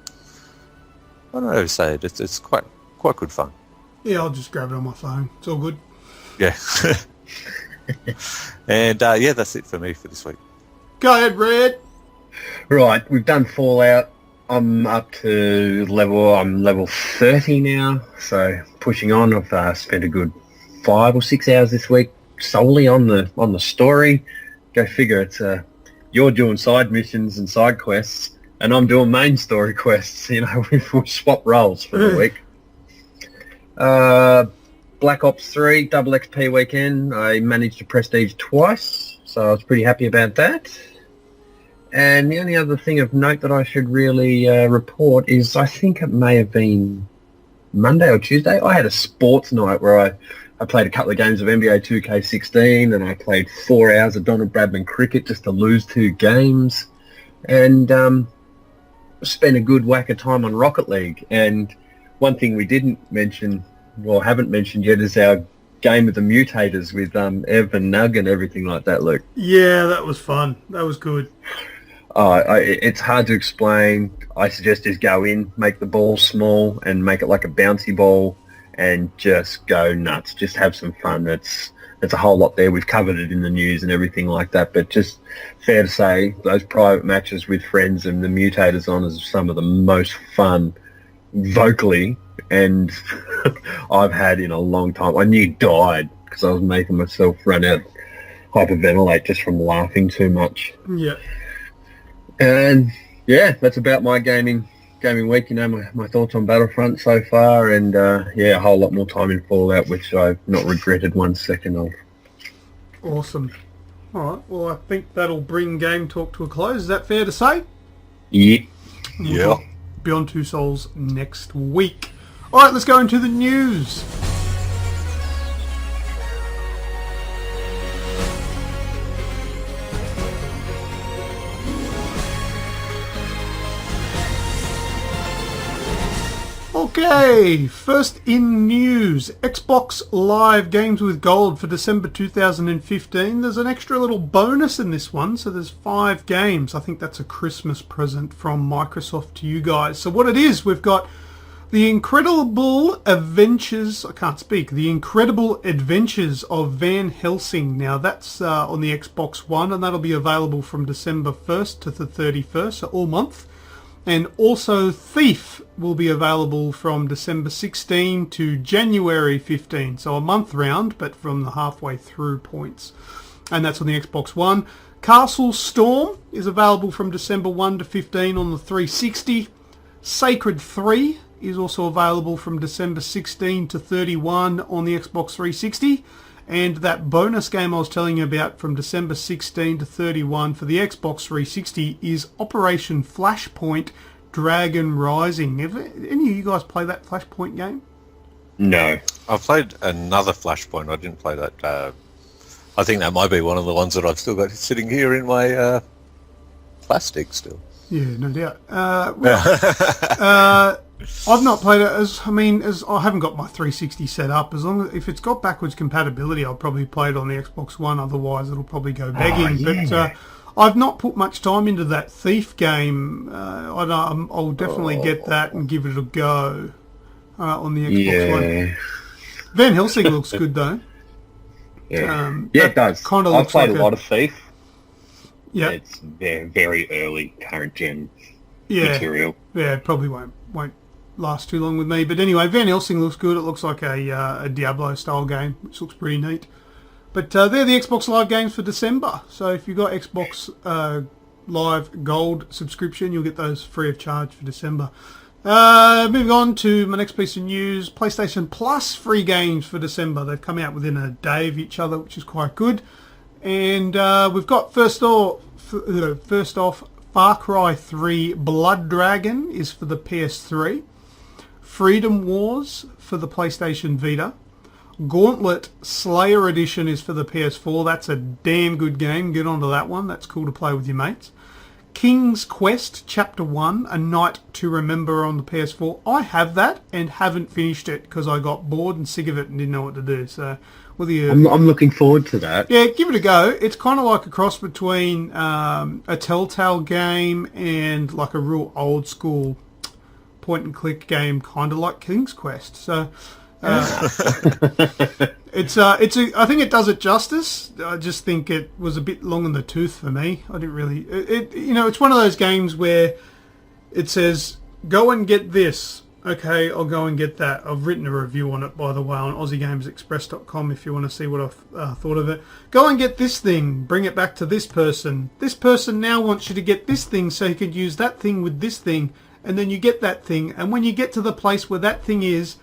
[SPEAKER 4] don't know how to say it. It's quite good fun.
[SPEAKER 3] Yeah, I'll just grab it on my phone. It's all good.
[SPEAKER 4] Yeah. And yeah, that's it for me for this week.
[SPEAKER 3] Go ahead, Red.
[SPEAKER 5] Right, we've done Fallout. I'm up to level 30 now, so pushing on. I've spent a good 5 or 6 hours this week solely on the story. Go figure. It's you're doing side missions and side quests, and I'm doing main story quests. You know, we've swapped roles for the week. Black Ops 3 double XP weekend. I managed to prestige twice, so I was pretty happy about that. And the only other thing of note that I should really report is I think it may have been Monday or Tuesday. I had a sports night where I played a couple of games of NBA 2K16 and I played 4 hours of Donald Bradman cricket just to lose 2 games. And spent a good whack of time on Rocket League. And one thing we didn't mention, or haven't mentioned yet, is our game of the mutators with Ev and Nug and everything like that, Luke.
[SPEAKER 3] Yeah, that was fun. That was good.
[SPEAKER 5] It's hard to explain. I suggest just go in, make the ball small and make it like a bouncy ball and just go nuts. Just have some fun. It's a whole lot there. We've covered it in the news and everything like that, but just fair to say those private matches with friends and the mutators on is some of the most fun vocally and I've had in a long time. I nearly died because I was making myself run out, hyperventilate just from laughing too much.
[SPEAKER 3] Yeah.
[SPEAKER 5] And yeah, that's about my gaming week. You know, my thoughts on Battlefront so far, and yeah, a whole lot more time in Fallout, which I've not regretted 1 second of.
[SPEAKER 3] Awesome. All right. Well, I think that'll bring Game Talk to a close. Is that fair to say?
[SPEAKER 5] Yeah.
[SPEAKER 4] Yeah.
[SPEAKER 3] Beyond Two Souls next week. All right, let's go into the news. Okay, first in news, Xbox Live Games with Gold for December 2015. There's an extra little bonus in this one, so there's 5 games. I think that's a Christmas present from Microsoft to you guys. So what it is, we've got The Incredible Adventures, The Incredible Adventures of Van Helsing. Now that's on the Xbox One, and that'll be available from December 1st to the 31st, so all month. And also Thief will be available from December 16 to January 15, so a month round, but from the halfway through points. And that's on the Xbox One. Castle Storm is available from December 1 to 15 on the 360. Sacred 3 is also available from December 16 to 31 on the Xbox 360. And that bonus game I was telling you about from December 16 to 31 for the Xbox 360 is Operation Flashpoint Dragon Rising. Have any of you guys play that Flashpoint game?
[SPEAKER 5] No.
[SPEAKER 4] I've played another Flashpoint. I didn't play that. I think that might be one of the ones that I've still got sitting here in my plastic still.
[SPEAKER 3] Yeah, no doubt. I've not played it as I haven't got my 360 set up. As long as if it's got backwards compatibility, I'll probably play it on the Xbox One. Otherwise, it'll probably go begging.
[SPEAKER 5] Oh, yeah.
[SPEAKER 3] But I've not put much time into that Thief game. I'll definitely get that and give it a go on the Xbox One. Van Helsing looks good though.
[SPEAKER 5] Yeah, it does. I've played a lot of Thief.
[SPEAKER 3] Yeah,
[SPEAKER 5] it's very, very early current gen material.
[SPEAKER 3] Yeah, it probably won't last too long with me. But anyway, Van Helsing looks good. It looks like a Diablo style game, which looks pretty neat. But they're the Xbox Live games for December. So if you've got Xbox Live Gold subscription, you'll get those free of charge for December. Moving on to my next piece of news, PlayStation Plus free games for December. They've come out within a day of each other, which is quite good. And we've got first off, Far Cry 3 Blood Dragon is for the PS3. Freedom Wars for the PlayStation Vita. Gauntlet Slayer Edition is for the PS4. That's a damn good game. Get onto that one. That's cool to play with your mates. King's Quest Chapter 1, A Night to Remember on the PS4. I have that and haven't finished it because I got bored and sick of it and didn't know what to do. So, whether you...
[SPEAKER 5] I'm looking forward to that.
[SPEAKER 3] Yeah, give it a go. It's kind of like a cross between a Telltale game and like a real old school point and click game, kind of like King's Quest. So... I think it does it justice. I just think it was a bit long in the tooth for me. I didn't really... it's one of those games where it says, go and get this. Okay, I'll go and get that. I've written a review on it, by the way, on AussieGamesExpress.com if you want to see what I've thought of it. Go and get this thing. Bring it back to this person. This person now wants you to get this thing so you could use that thing with this thing. And then you get that thing. And when you get to the place where that thing is,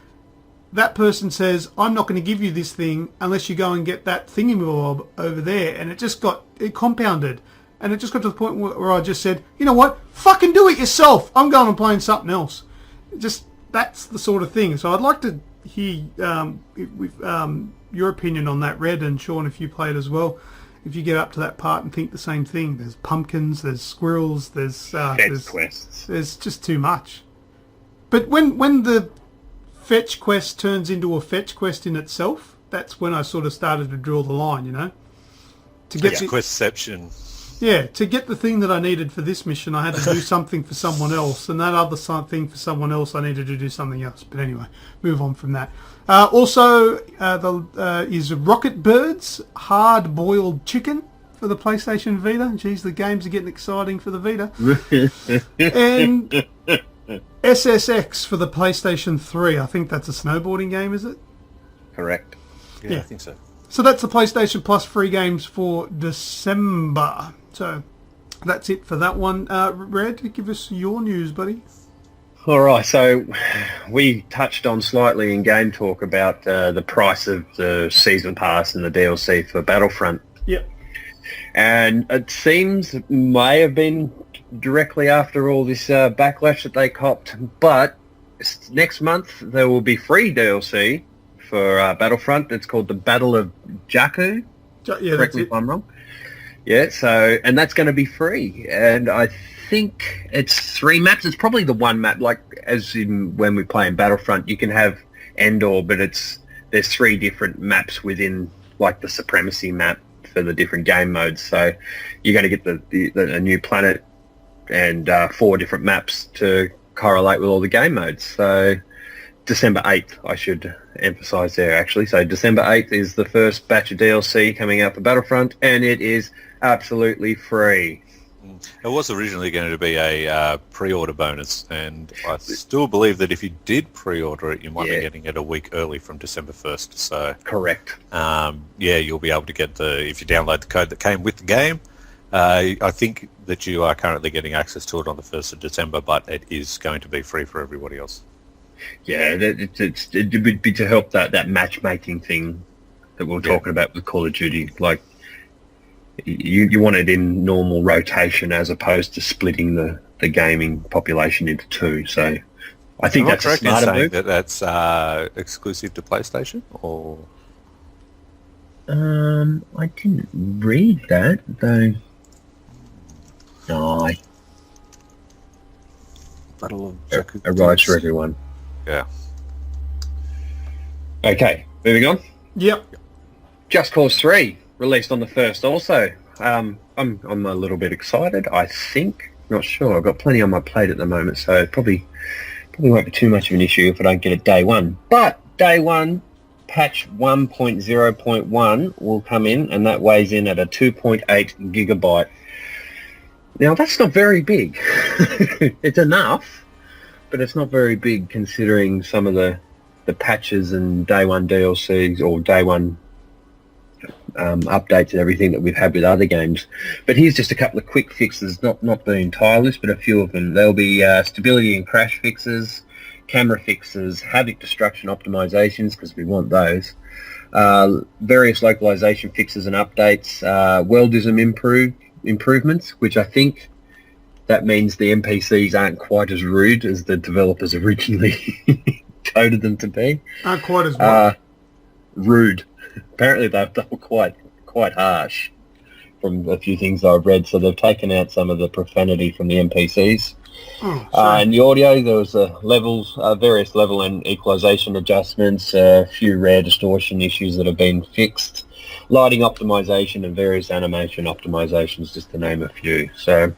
[SPEAKER 3] that person says, I'm not going to give you this thing unless you go and get that thingy-bob over there. And it compounded. And it just got to the point where I just said, you know what? Fucking do it yourself. I'm going and playing something else. That's the sort of thing. So I'd like to hear your opinion on that, Red, and Sean, if you play it as well. If you get up to that part and think the same thing. There's pumpkins, there's squirrels, there's
[SPEAKER 5] quests.
[SPEAKER 3] There's just too much. But when the fetch quest turns into a fetch quest in itself, that's when I sort of started to draw the line, to get
[SPEAKER 4] questception.
[SPEAKER 3] Yeah, to get the thing that I needed for this mission, I had to do something for someone else, and that other thing for someone else, I needed to do something else. But anyway, move on from that. Also, is Rocket Birds Hard Boiled Chicken for the PlayStation Vita. Jeez, the games are getting exciting for the Vita. And SSX for the PlayStation 3. I think that's a snowboarding game, is it?
[SPEAKER 5] Correct.
[SPEAKER 4] Yeah, I think so.
[SPEAKER 3] So that's the PlayStation Plus free games for December. So that's it for that one. Red, give us your news, buddy.
[SPEAKER 5] All right, so we touched on slightly in Game Talk about the price of the Season Pass and the DLC for Battlefront.
[SPEAKER 3] Yep.
[SPEAKER 5] And it seems it may have been directly after all this backlash that they copped, but next month there will be free DLC for Battlefront. It's called the Battle of Jakku.
[SPEAKER 3] Yeah,
[SPEAKER 5] correct me if I'm wrong. Yeah, so, and that's going to be free. And I think it's 3 maps. It's probably the one map, like as in when we play in Battlefront, you can have Endor, but there's 3 different maps within like the Supremacy map for the different game modes. So you're going to get a new planet and 4 different maps to correlate with all the game modes. So December 8th, I should emphasise there, actually. So December 8th is the first batch of DLC coming out for Battlefront, and it is absolutely free.
[SPEAKER 4] It was originally going to be a pre-order bonus, and I still believe that if you did pre-order it, you might be getting it a week early from December 1st. So
[SPEAKER 5] correct.
[SPEAKER 4] You'll be able to get if you download the code that came with the game. I think that you are currently getting access to it on the 1st of December, but it is going to be free for everybody else.
[SPEAKER 5] Yeah, it would be to help that matchmaking thing that we were talking about with Call of Duty. Like, you want it in normal rotation as opposed to splitting the gaming population into 2. So I think that's a smarter move.
[SPEAKER 4] That's exclusive to PlayStation, or?
[SPEAKER 5] I didn't read that, though. No.
[SPEAKER 4] Battle of Jakku.
[SPEAKER 5] Arrives for everyone.
[SPEAKER 4] Yeah.
[SPEAKER 5] Okay, moving on.
[SPEAKER 3] Yep.
[SPEAKER 5] Just Cause 3 released on the 1st also. I'm a little bit excited, I think. Not sure. I've got plenty on my plate at the moment, so it probably won't be too much of an issue if I don't get it day one. But day one, patch 1.0.1 will come in, and that weighs in at a 2.8 gigabyte. Now, that's not very big. It's enough, but it's not very big considering some of the patches and day one DLCs or day one updates and everything that we've had with other games. But here's just a couple of quick fixes, not the entire list, but a few of them. There'll be stability and crash fixes, camera fixes, havoc destruction optimizations, because we want those, various localization fixes and updates, worldism improvements, which I think that means the NPCs aren't quite as rude as the developers originally coded them to be.
[SPEAKER 3] Aren't quite as
[SPEAKER 5] rude. Apparently they were quite harsh. from a few things I've read. So they've taken out some of the profanity from the NPCs. And the audio, there was various level and equalization adjustments, a few rare distortion issues that have been fixed, lighting optimization and various animation optimizations, just to name a few. So,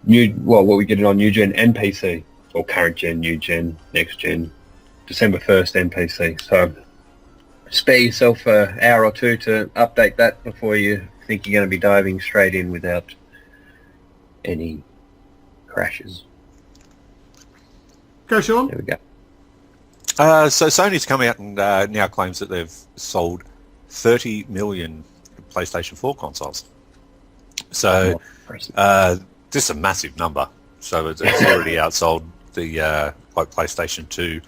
[SPEAKER 5] what we get it on new gen and PC, or current gen, new gen, next gen, December 1st NPC. So, spare yourself an hour or two to update that before you think you're going to be diving straight in without any crashes.
[SPEAKER 3] Go, Sean.
[SPEAKER 5] There we go.
[SPEAKER 4] So Sony's come out and now claims that they've sold 30 million PlayStation 4 consoles. So this is a massive number. So it's already outsold the PlayStation 2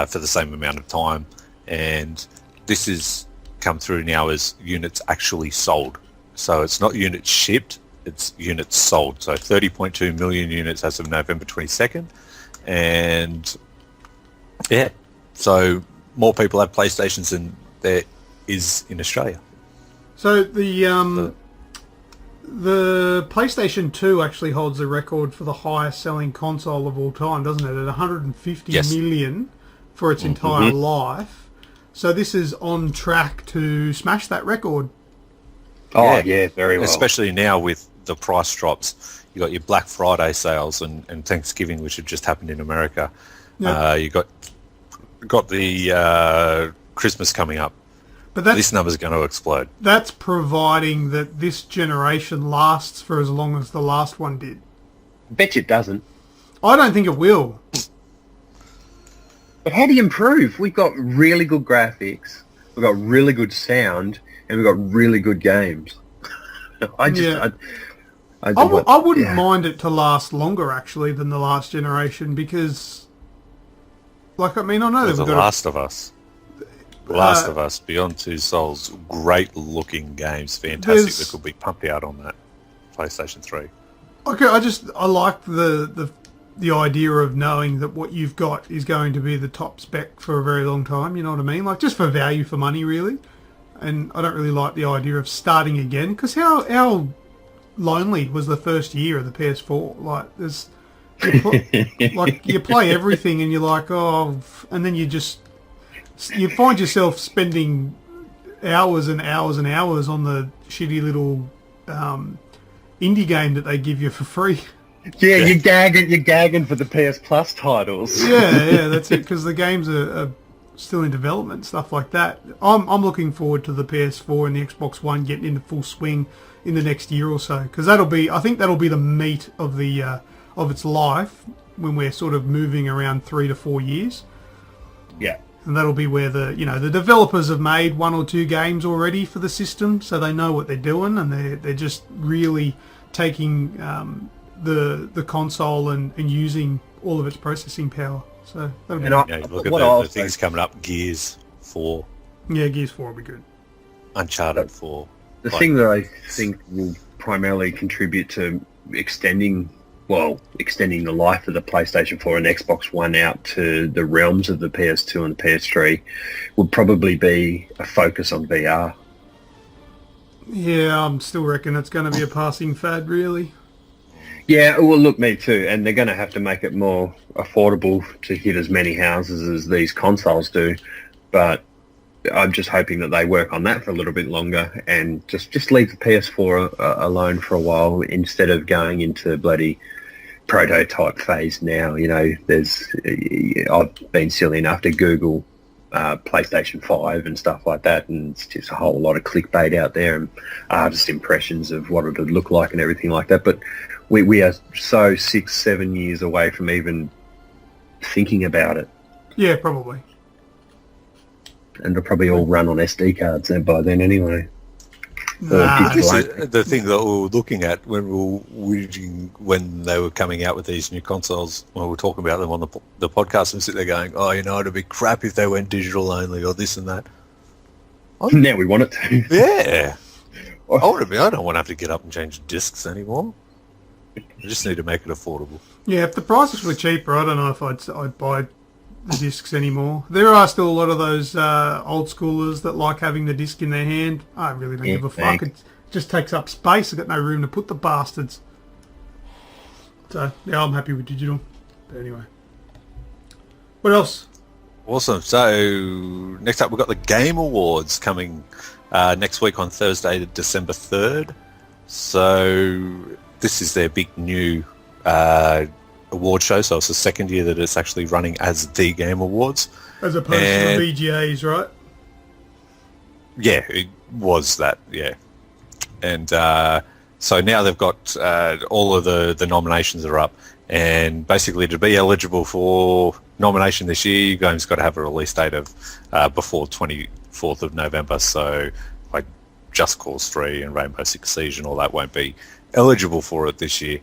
[SPEAKER 4] for the same amount of time. And this has come through now as units actually sold. So it's not units shipped, it's units sold. So 30.2 million units as of November 22nd. And yeah, so more people have PlayStations than there is in Australia.
[SPEAKER 3] So the PlayStation 2 actually holds the record for the highest selling console of all time, doesn't it? At 150 million for its entire life. So this is on track to smash that record.
[SPEAKER 5] Oh, yeah, very well.
[SPEAKER 4] Especially now with the price drops. You got your Black Friday sales and Thanksgiving, which have just happened in America.
[SPEAKER 3] Yep.
[SPEAKER 4] You got the Christmas coming up.
[SPEAKER 3] But
[SPEAKER 4] this number's going to explode.
[SPEAKER 3] That's providing that this generation lasts for as long as the last one did.
[SPEAKER 5] Bet you it doesn't.
[SPEAKER 3] I don't think it will.
[SPEAKER 5] But how do you improve? We've got really good graphics, we've got really good sound, and we've got really good games. I
[SPEAKER 3] wouldn't mind it to last longer, actually, than the last generation, because, I know
[SPEAKER 4] The Last of Us. Last of Us, Beyond Two Souls, great looking games, fantastic. That could be pumped out on that PlayStation 3.
[SPEAKER 3] Okay, I like the idea of knowing that what you've got is going to be the top spec for a very long time, you know what I mean? Like, just for value for money, really. And I don't really like the idea of starting again, because how lonely was the first year of the PS4? Like, you play everything and you're like, oh, and then you find yourself spending hours and hours and hours on the shitty little indie game that they give you for free.
[SPEAKER 5] Yeah, you're gagging for the PS Plus titles.
[SPEAKER 3] Yeah, that's it, because the games are still in development, stuff like that. I'm looking forward to the PS4 and the Xbox One getting into full swing in the next year or so, because I think that'll be the meat of the of its life when we're sort of moving around 3 to 4 years.
[SPEAKER 5] Yeah.
[SPEAKER 3] And that'll be where the developers have made 1 or 2 games already for the system, so they know what they're doing, and they're just really taking the console and using all of its processing power. So that'll be
[SPEAKER 4] look at the things coming up. Gears 4.
[SPEAKER 3] Yeah, Gears 4 will be good.
[SPEAKER 4] Uncharted 4.
[SPEAKER 5] The thing that I think will primarily contribute to extending the life of the PlayStation 4 and Xbox One out to the realms of the PS2 and the PS3 would probably be a focus on VR.
[SPEAKER 3] Yeah, I'm still reckon it's going to be a passing fad, really.
[SPEAKER 5] Yeah, well, look, me too. And they're going to have to make it more affordable to hit as many houses as these consoles do. But I'm just hoping that they work on that for a little bit longer and just leave the PS4 alone for a while instead of going into bloody prototype phase now. I've been silly enough to Google PlayStation 5 and stuff like that, and it's just a whole lot of clickbait out there and artist impressions of what it would look like and everything like that. But we are so 6-7 years away from even thinking about it.
[SPEAKER 3] Yeah, probably.
[SPEAKER 5] And they'll probably all run on SD cards by then anyway.
[SPEAKER 4] The thing that we were looking at when they were coming out with these new consoles, when we were talking about them on the podcast, and sit there going, it'd be crap if they went digital only or this and that.
[SPEAKER 5] Now we want it to.
[SPEAKER 4] Yeah. I don't want to have to get up and change discs anymore. I just need to make it affordable.
[SPEAKER 3] Yeah, if the prices were cheaper, I don't know if I'd buy the discs anymore. There are still a lot of those old schoolers that like having the disc in their hand. I really don't give a fuck. just takes up space. I've got no room to put the bastards. So, yeah, I'm happy with digital. But anyway. What else?
[SPEAKER 4] Awesome. So next up, we've got the Game Awards coming next week on Thursday, December 3rd. So this is their big new award show. So it's the second year that it's actually running as the Game Awards.
[SPEAKER 3] As opposed to the VGAs, right?
[SPEAKER 4] Yeah, it was that, yeah. And so now they've got all of the nominations are up. And basically to be eligible for nomination this year, your game's got to have a release date of before 24th of November. So like Just Cause 3 and Rainbow Six Siege and all that won't be eligible for it this year.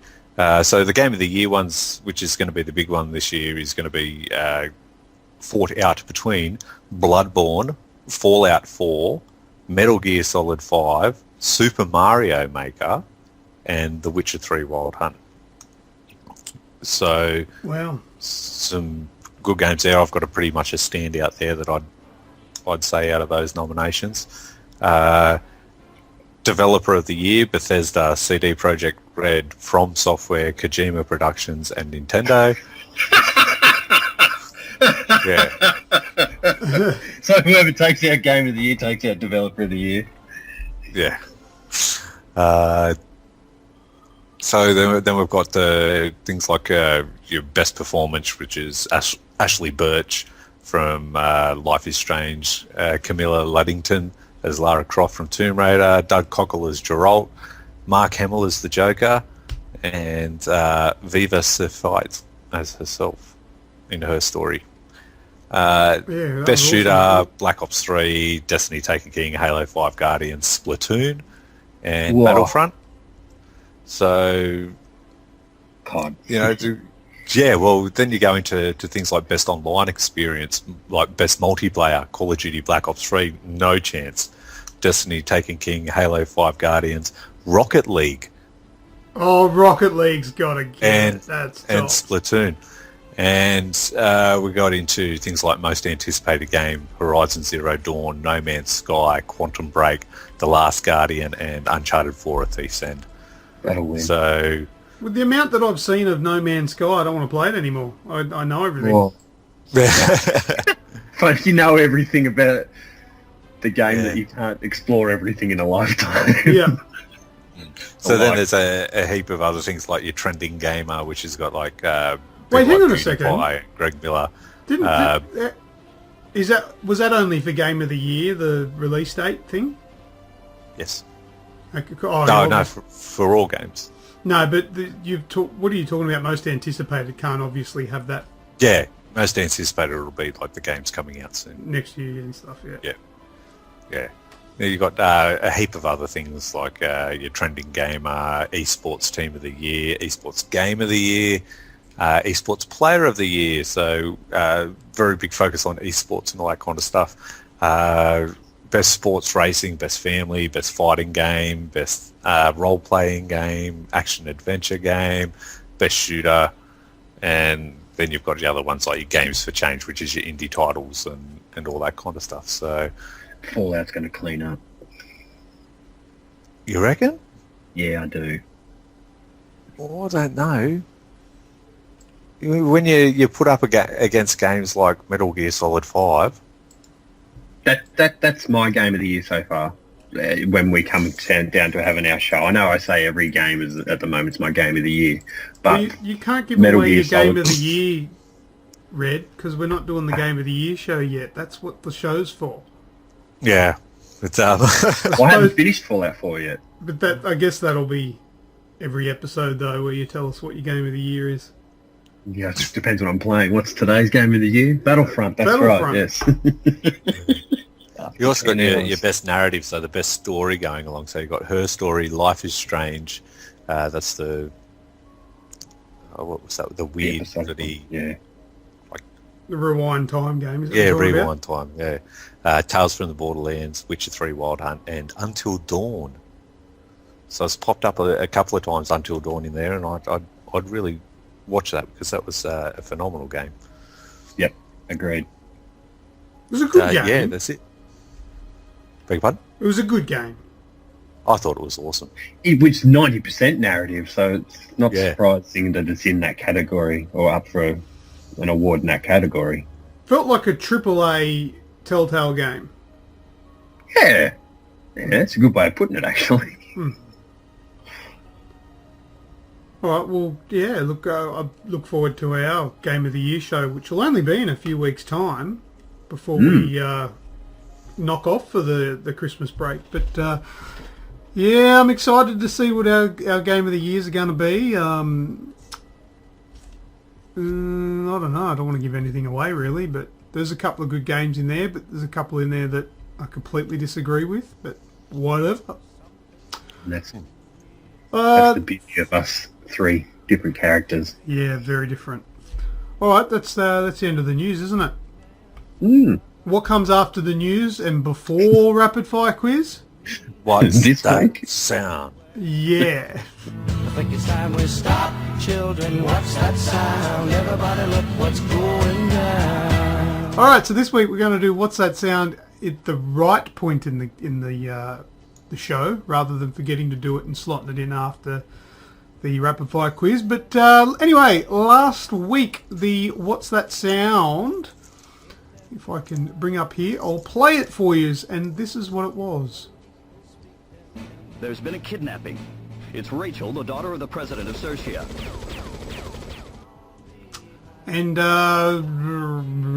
[SPEAKER 4] So the Game of the Year ones, which is going to be the big one this year, is going to be fought out between Bloodborne, Fallout 4, Metal Gear Solid 5, Super Mario Maker, and The Witcher 3 Wild Hunt. So,
[SPEAKER 3] wow,
[SPEAKER 4] some good games there. I've got pretty much a standout there that I'd say out of those nominations. Developer of the Year, Bethesda, CD Projekt Red, From Software, Kojima Productions, and Nintendo. Yeah.
[SPEAKER 5] So whoever takes out Game of the Year takes out Developer of the Year.
[SPEAKER 4] Yeah. So then we've got the things like your best performance, which is Ashley Birch from Life is Strange, Camilla Luddington as Lara Croft from Tomb Raider, Doug Cockle as Geralt, Mark Hamill as the Joker, and Viva Safite as herself in her story. Best Shooter, awesome. Black Ops 3, Destiny Taken King, Halo 5 Guardians, Splatoon, and Battlefront. So,
[SPEAKER 5] God.
[SPEAKER 4] You know, yeah, well, then you go into things like best online experience, like best multiplayer, Call of Duty Black Ops 3, no chance. Destiny Taken King, Halo 5 Guardians, Rocket League.
[SPEAKER 3] Oh, Rocket League's got to get it. That's tough.
[SPEAKER 4] And Splatoon. And we got into things like most anticipated game, Horizon Zero Dawn, No Man's Sky, Quantum Break, The Last Guardian, and Uncharted 4: A Thief's End.
[SPEAKER 5] That'll win.
[SPEAKER 4] So,
[SPEAKER 3] with the amount that I've seen of No Man's Sky, I don't want to play it anymore. I know everything.
[SPEAKER 5] Well, but you know everything about the game that you can't explore everything in a lifetime.
[SPEAKER 3] Yeah.
[SPEAKER 4] So then there's a heap of other things like your trending gamer, which has got like
[SPEAKER 3] wait, hang
[SPEAKER 4] like
[SPEAKER 3] on a second.
[SPEAKER 4] Greg Miller.
[SPEAKER 3] Was that only for Game of the Year, the release date thing?
[SPEAKER 4] Yes.
[SPEAKER 3] No,
[SPEAKER 4] for all games.
[SPEAKER 3] No, but what are you talking about? Most anticipated can't obviously have that.
[SPEAKER 4] Yeah, most anticipated will be like the games coming out soon.
[SPEAKER 3] Next year and stuff, yeah.
[SPEAKER 4] Yeah. Then you've got a heap of other things like your trending gamer, esports team of the year, esports game of the year, esports player of the year. So very big focus on esports and all that kind of stuff. Best sports racing, best family, best fighting game, best role-playing game, action-adventure game, best shooter, and then you've got the other ones like your games for change, which is your indie titles and all that kind of stuff. So
[SPEAKER 5] Fallout's going to clean up.
[SPEAKER 4] You reckon?
[SPEAKER 5] Yeah, I do.
[SPEAKER 4] Well, I don't know. When you put up against games like Metal Gear Solid 5...
[SPEAKER 5] That's my game of the year so far. When we come down to having our show, I know I say every game is at the moment my game of the year, but
[SPEAKER 3] well, you can't give away your game of the year, Red, because we're not doing the game of the year show yet. That's what the show's for.
[SPEAKER 4] Yeah, it's
[SPEAKER 5] well, I haven't finished Fallout 4 yet.
[SPEAKER 3] But I guess that'll be every episode though, where you tell us what your game of the year is.
[SPEAKER 5] Yeah, it just depends what I'm playing. What's today's game of the year? Battlefront. That's right. Yes.
[SPEAKER 4] You also got your best narrative, so the best story going along. So you got her story, Life is Strange. That's the what was that? The weird that he
[SPEAKER 5] the
[SPEAKER 3] rewind time game. Is
[SPEAKER 4] it rewind time. Yeah, Tales from the Borderlands, Witcher 3 Wild Hunt, and Until Dawn. So it's popped up a couple of times, Until Dawn in there, and I'd really watch that because that was a phenomenal game.
[SPEAKER 5] Yep, agreed.
[SPEAKER 3] It was a good game.
[SPEAKER 4] Yeah, that's it. Beg your pardon?
[SPEAKER 3] It was a good game.
[SPEAKER 4] I thought it was awesome.
[SPEAKER 5] It was 90% narrative, so it's not
[SPEAKER 4] Yeah.
[SPEAKER 5] surprising that it's in that category or up for an award in that category.
[SPEAKER 3] Felt like a AAA Telltale game.
[SPEAKER 5] Yeah, that's a good way of putting it, actually.
[SPEAKER 3] All right, well, yeah, look, I look forward to our Game of the Year show, which will only be in a few weeks' time before we knock off for the Christmas break. But, yeah, I'm excited to see what our Game of the Years are going to be. I don't know. I don't want to give anything away, really, but there's a couple of good games in there, but there's a couple in there that I completely disagree with, but whatever.
[SPEAKER 5] And that's the beauty of us three different characters.
[SPEAKER 3] Yeah, very different. All right, that's the end of the news, isn't it? What comes after the news and before Rapid Fire Quiz?
[SPEAKER 4] What's
[SPEAKER 5] This
[SPEAKER 4] that
[SPEAKER 5] week?
[SPEAKER 4] sound?
[SPEAKER 3] Yeah.
[SPEAKER 6] I think it's time we stop, children. What's that sound? Everybody look what's going down.
[SPEAKER 3] All right, so this week we're going to do What's That Sound at the right point in the show, rather than forgetting to do it and slotting it in after the rapid fire quiz. But anyway, last week the What's That Sound, if I can bring up here, I'll play it for you, and this is what it was.
[SPEAKER 7] There's been a kidnapping. It's Rachel, the daughter of the president of Serbia.
[SPEAKER 3] And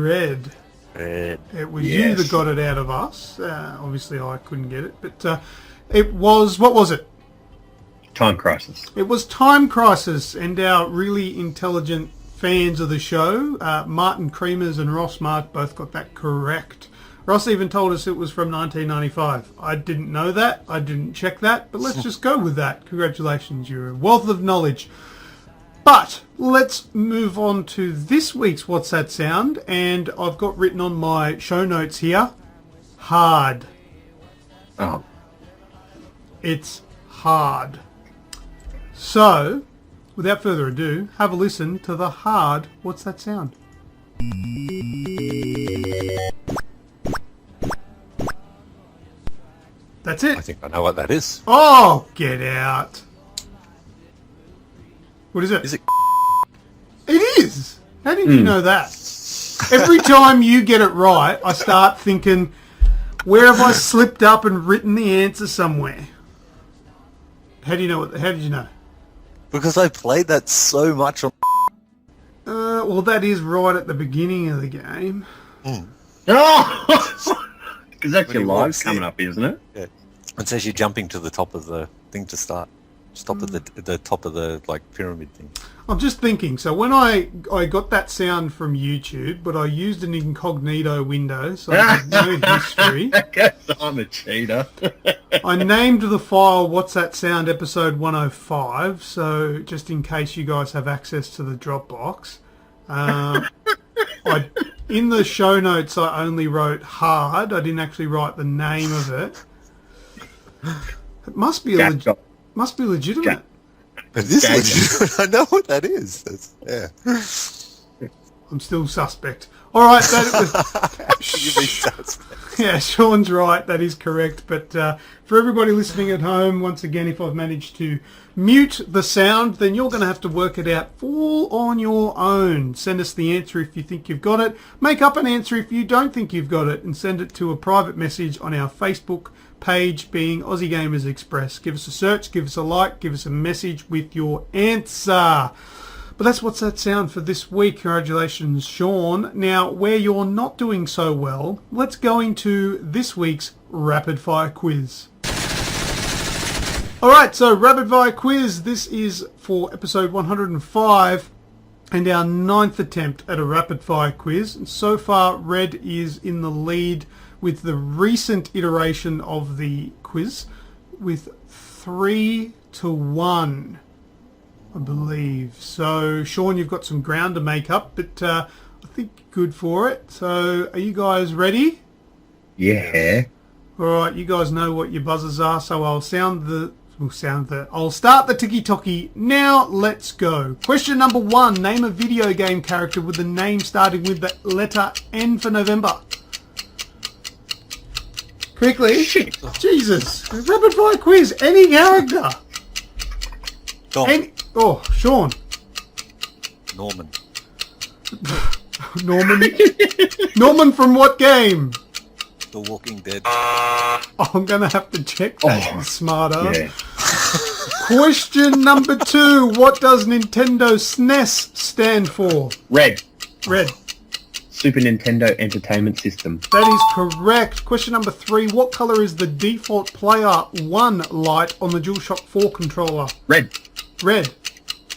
[SPEAKER 3] Red, it was you
[SPEAKER 5] Yes.
[SPEAKER 3] that got it out of us. Obviously I couldn't get it, but it was, what was it?
[SPEAKER 5] Time Crisis.
[SPEAKER 3] It was Time Crisis, and our really intelligent fans of the show, Martin Creamers and Ross Mart, both got that correct. Ross even told us it was from 1995. I didn't know that. I didn't check that, but let's just go with that. Congratulations, you're a wealth of knowledge. But let's move on to this week's What's That Sound, and I've got written on my show notes here, hard.
[SPEAKER 5] Oh,
[SPEAKER 3] It's hard. So, without further ado, have a listen to the hard What's That Sound? That's
[SPEAKER 4] I
[SPEAKER 3] it.
[SPEAKER 4] think I know what that is.
[SPEAKER 3] Oh, get out. What is it?
[SPEAKER 4] Is it?
[SPEAKER 3] It is. How did you know that? Every time you get it right, I start thinking, where have I slipped up and written the answer somewhere? How do you know? How did you know?
[SPEAKER 4] Because I played that so much on...
[SPEAKER 3] Well, that is right at the beginning of the game.
[SPEAKER 5] because that's your
[SPEAKER 4] you
[SPEAKER 5] live
[SPEAKER 4] walk
[SPEAKER 5] coming
[SPEAKER 4] in.
[SPEAKER 5] up, isn't it?
[SPEAKER 4] Yeah. It says you're jumping to the top of the thing to start. Stop at the top of the pyramid thing.
[SPEAKER 3] I'm just thinking, so when I got that sound from YouTube, but I used an incognito window, so I had no history.
[SPEAKER 5] Because I'm a cheater.
[SPEAKER 3] I named the file What's That Sound episode 105, so just in case you guys have access to the Dropbox. In the show notes I only wrote hard, I didn't actually write the name of it. It must be must be legitimate.
[SPEAKER 4] It is legitimate. I know what that is. Yeah.
[SPEAKER 3] I'm still suspect. All right,
[SPEAKER 4] You mean suspect.
[SPEAKER 3] yeah, Sean's right. That is correct. But for everybody listening at home, once again, if I've managed to mute the sound, then you're going to have to work it out all on your own. Send us the answer if you think you've got it. Make up an answer if you don't think you've got it, and send it to a private message on our Facebook page, being Aussie Gamers Express. Give us a search, give us a like, give us a message with your answer. But that's What's That Sound for this week. Congratulations, Sean. Now, where you're not doing so well, let's go into this week's Rapid Fire Quiz. Alright, so Rapid Fire Quiz. This is for episode 105 and our 9th attempt at a Rapid Fire Quiz. And so far, Red is in the lead with the recent iteration of the quiz with 3-1. I believe. So, Sean, you've got some ground to make up, but I think you're good for it. So, are you guys ready?
[SPEAKER 5] Yeah.
[SPEAKER 3] Alright, you guys know what your buzzers are, so I'll start the tiki-toki. Now, let's go. Question number 1. Name a video game character with the name starting with the letter N for November. Quickly. Jesus. Rapid fire quiz. Any character.
[SPEAKER 4] Dom.
[SPEAKER 3] Oh, Sean.
[SPEAKER 4] Norman.
[SPEAKER 3] Norman. Norman from what game?
[SPEAKER 4] The Walking Dead.
[SPEAKER 3] Oh, I'm going to have to check that, smart ass.
[SPEAKER 5] Yeah.
[SPEAKER 3] Question number 2. What does Nintendo SNES stand for?
[SPEAKER 5] Red.
[SPEAKER 3] Red.
[SPEAKER 5] Super Nintendo Entertainment System.
[SPEAKER 3] That is correct. Question number 3. What colour is the default Player 1 light on the DualShock 4 controller?
[SPEAKER 5] Red.
[SPEAKER 3] Red.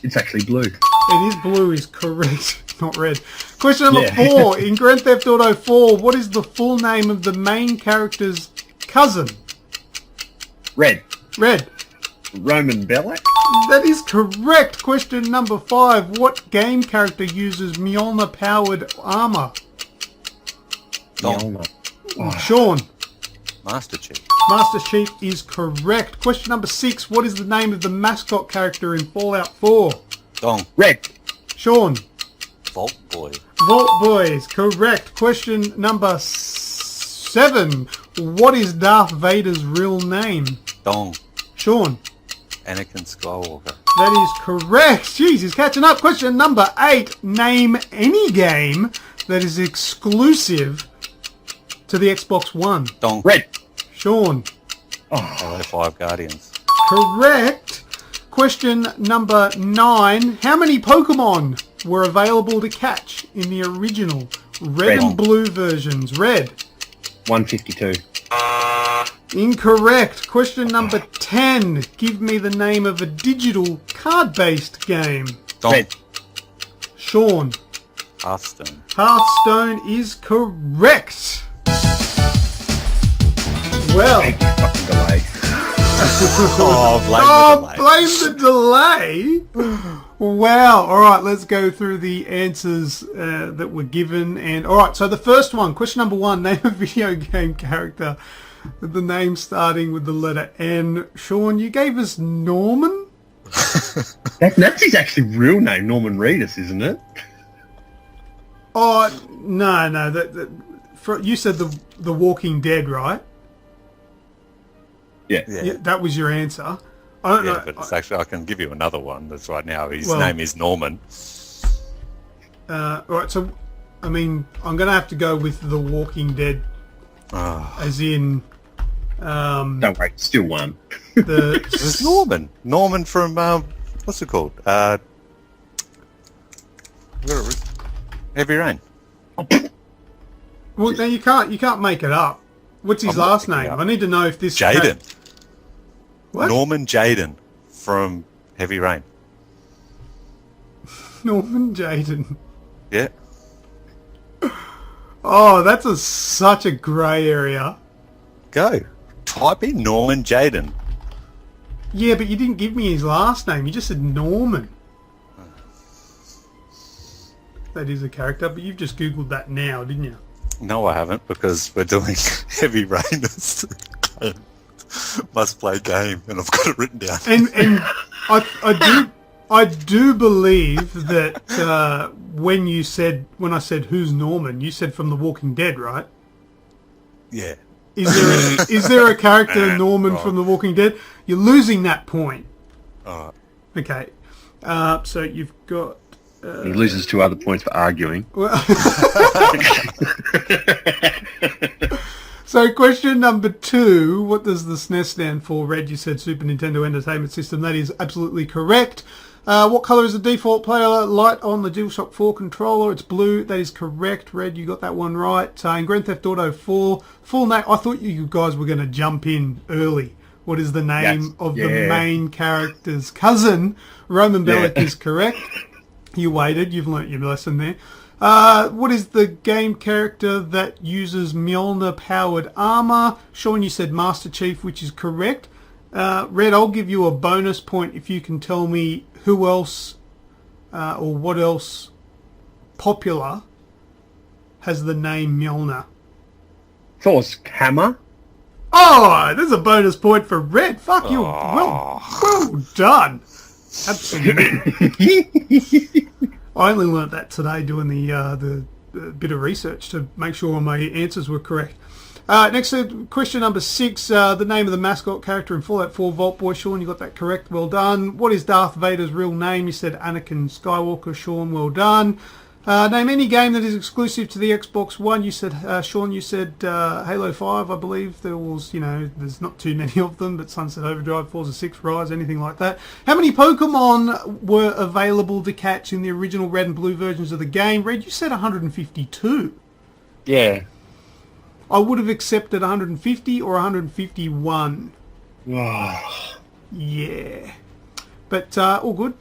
[SPEAKER 5] It's actually blue.
[SPEAKER 3] It is blue, is correct. Not red. Question number 4. In Grand Theft Auto 4, what is the full name of the main character's cousin?
[SPEAKER 5] Red.
[SPEAKER 3] Red.
[SPEAKER 5] Roman Bellic.
[SPEAKER 3] That is correct. Question number 5. What game character uses Mjolnir-powered armor?
[SPEAKER 5] Mjolnir.
[SPEAKER 3] Sean.
[SPEAKER 4] Master Chief.
[SPEAKER 3] Master Chief is correct. Question number 6. What is the name of the mascot character in Fallout 4?
[SPEAKER 4] Dong.
[SPEAKER 5] Red.
[SPEAKER 3] Sean.
[SPEAKER 4] Vault Boy.
[SPEAKER 3] Vault Boys, correct. Question number 7. What is Darth Vader's real name?
[SPEAKER 4] Dong.
[SPEAKER 3] Sean.
[SPEAKER 4] Anakin Skywalker.
[SPEAKER 3] That is correct. Jeez, he's catching up. Question number 8. Name any game that is exclusive to the Xbox One.
[SPEAKER 4] Dong.
[SPEAKER 5] Red.
[SPEAKER 3] Sean.
[SPEAKER 4] Halo 5 Guardians.
[SPEAKER 3] Correct. Question number 9. How many Pokemon were available to catch in the original red and blue versions? Red.
[SPEAKER 5] 152.
[SPEAKER 3] Incorrect. Question number 10. Give me the name of a digital card-based game.
[SPEAKER 4] Dong.
[SPEAKER 5] Red.
[SPEAKER 3] Sean.
[SPEAKER 4] Hearthstone.
[SPEAKER 3] Hearthstone is correct. Well,
[SPEAKER 5] Fucking delay.
[SPEAKER 3] blame the delay. Wow. All right, let's go through the answers that were given. And all right, so the first one, question number 1, name a video game character with the name starting with the letter N. Sean, you gave us Norman?
[SPEAKER 5] That's his actually real name, Norman Reedus, isn't it?
[SPEAKER 3] Oh, no. You said the Walking Dead, right?
[SPEAKER 5] Yeah.
[SPEAKER 3] Yeah, that was your answer. I don't know.
[SPEAKER 4] But it's actually, I can give you another one that's right now. His name is Norman.
[SPEAKER 3] All right, so, I mean, I'm going to have to go with The Walking Dead, as in...
[SPEAKER 5] Don't worry, still one.
[SPEAKER 4] It's Norman. Norman from, what's it called? Heavy Rain.
[SPEAKER 3] Well, no, you can't make it up. What's his last name? I need to know if this...
[SPEAKER 4] Jaden.
[SPEAKER 3] What?
[SPEAKER 4] Norman Jaden from Heavy Rain.
[SPEAKER 3] Norman Jaden.
[SPEAKER 4] Yeah.
[SPEAKER 3] Oh, that's such a grey area.
[SPEAKER 4] Go. Type in Norman Jaden.
[SPEAKER 3] Yeah, but you didn't give me his last name. You just said Norman. That is a character, but you've just Googled that now, didn't you?
[SPEAKER 4] No, I haven't, because we're doing Heavy Rain as must-play game, and I've got it written down.
[SPEAKER 3] And I do believe that when I said who's Norman, you said from The Walking Dead, right?
[SPEAKER 4] Yeah.
[SPEAKER 3] Is there a character Norman from The Walking Dead? You're losing that point.
[SPEAKER 4] All right.
[SPEAKER 3] Okay. So you've got...
[SPEAKER 5] He loses 2 other points for arguing.
[SPEAKER 3] So question number 2, what does the SNES stand for? Red, you said Super Nintendo Entertainment System. That is absolutely correct. What colour is the default player light on the DualShock 4 controller? It's blue. That is correct. Red, you got that one right. In Grand Theft Auto 4, full name... I thought you guys were going to jump in early. What is the name of the main character's cousin? Roman Bellic is correct. You waited. You've learnt your lesson there. What is the game character that uses Mjolnir-powered armor? Sean, you said Master Chief, which is correct. Red, I'll give you a bonus point if you can tell me who else or what else popular has the name Mjolnir.
[SPEAKER 5] Thor's hammer.
[SPEAKER 3] Oh, there's a bonus point for Red. Fuck you. Well done. Absolutely. I only learnt that today doing the bit of research to make sure my answers were correct. Next, question number 6. The name of the mascot character in Fallout 4 Vault Boy. Sean, you got that correct. Well done. What is Darth Vader's real name? You said Anakin Skywalker. Sean, well done. Name any game that is exclusive to the Xbox One. You said, Sean, you said Halo 5, I believe. There was, there's not too many of them, but Sunset Overdrive, Forza 6, Rise, anything like that. How many Pokemon were available to catch in the original Red and Blue versions of the game? Red, you said 152.
[SPEAKER 5] Yeah.
[SPEAKER 3] I would have accepted 150 or 151.
[SPEAKER 5] Oh.
[SPEAKER 3] Yeah. But all good.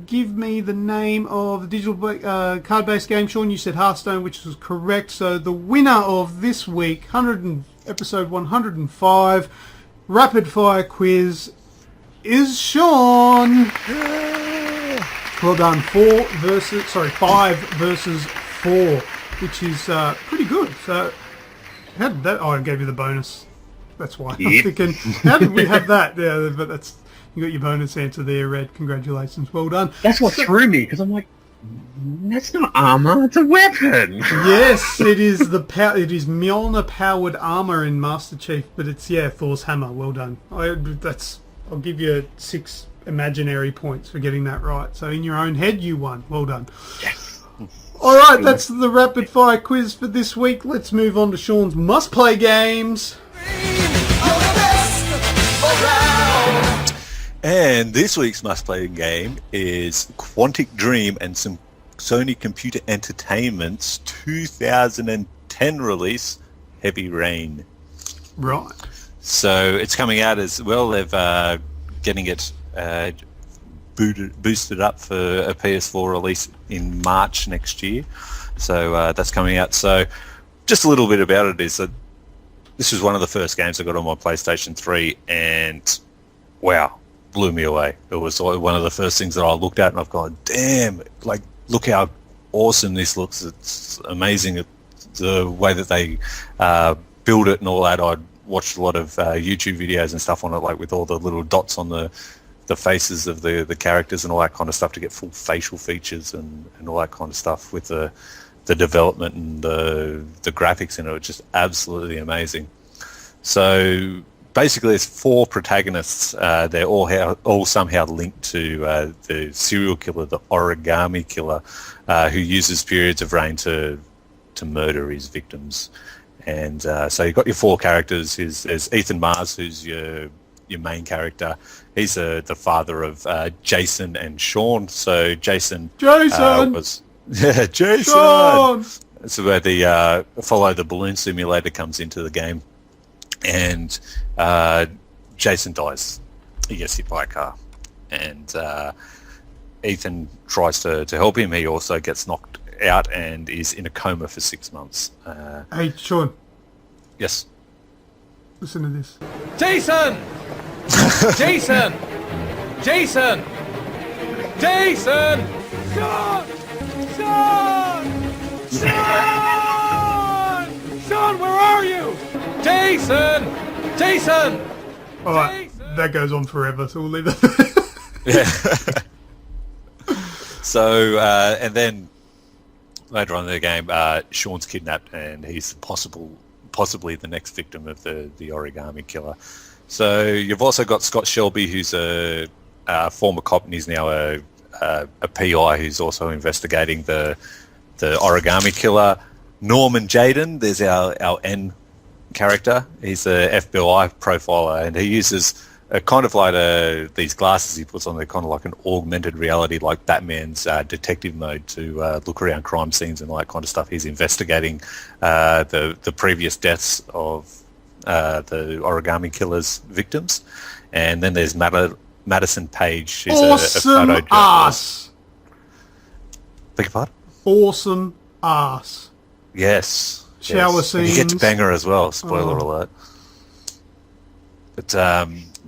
[SPEAKER 3] Give me the name of the digital card-based game. Sean, you said Hearthstone, which was correct. So the winner of this week, episode 105, rapid fire quiz, is Sean. Yeah. Well done. 5 versus 4, which is pretty good. So how did that? Oh, I gave you the bonus. That's why.
[SPEAKER 5] Yep.
[SPEAKER 3] I'm thinking, how did we have that? Yeah, but that's. You got your bonus answer there, Red. Congratulations. Well done.
[SPEAKER 5] That's what threw me, because I'm like, that's not armor, it's a weapon.
[SPEAKER 3] Yes, it is it is Mjolnir powered armor in Master Chief, but it's Thor's hammer. Well done. I'll give you 6 imaginary points for getting that right. So in your own head, you won. Well done.
[SPEAKER 5] Yes.
[SPEAKER 3] All right, that's the rapid fire quiz for this week. Let's move on to Sean's must play games.
[SPEAKER 4] And this week's must-play game is Quantic Dream and some Sony Computer Entertainment's 2010 release, Heavy Rain.
[SPEAKER 3] Right.
[SPEAKER 4] So it's coming out as well. They've getting it boosted up for a PS4 release in March next year. So that's coming out. So just a little bit about it is that this was one of the first games I got on my PlayStation 3, and wow, blew me away. It was one of the first things that I looked at and I've gone, damn, like, look how awesome this looks. It's amazing the way that they build it and all that. I'd watched a lot of YouTube videos and stuff on it, like with all the little dots on the faces of the characters and all that kind of stuff to get full facial features and all that kind of stuff with the development and the graphics in it. It's just absolutely amazing. So basically, it's 4 protagonists. They're all somehow linked to the serial killer, the Origami Killer, who uses periods of rain to murder his victims. And so you've got your 4 characters. There's Ethan Mars, who's your main character. He's the father of Jason and Sean. So Jason was Jason.
[SPEAKER 3] Sean!
[SPEAKER 4] So where the Follow the Balloon simulator comes into the game. And Jason dies. He gets hit by a car. And Ethan tries to help him. He also gets knocked out and is in a coma for 6 months.
[SPEAKER 3] Hey, Sean,
[SPEAKER 4] Yes.
[SPEAKER 3] listen to this.
[SPEAKER 8] Jason! Jason! Jason! Jason! Sean! Sean! Sean! Sean, where are you? Jason! Jason!
[SPEAKER 3] All right, that goes on forever, so we'll leave it.
[SPEAKER 4] Yeah. So, and then later on in the game, Sean's kidnapped and he's possibly the next victim of the Origami Killer. So you've also got Scott Shelby, who's a former cop, and he's now a PI who's also investigating the Origami Killer. Norman Jaden, there's our N character. He's a FBI profiler, and he uses kind of like these glasses he puts on. They're kind of like an augmented reality, like Batman's detective mode, to look around crime scenes and all that kind of stuff. He's investigating the previous deaths of the Origami Killer's victims. And then there's Madison Page. She's
[SPEAKER 3] Awesome
[SPEAKER 4] a photo
[SPEAKER 3] ass.
[SPEAKER 4] Beg your pardon?
[SPEAKER 3] Awesome ass.
[SPEAKER 4] Yes.
[SPEAKER 3] Shower
[SPEAKER 4] yes. And you get to
[SPEAKER 3] scenes.
[SPEAKER 4] bang her as well. Spoiler alert. But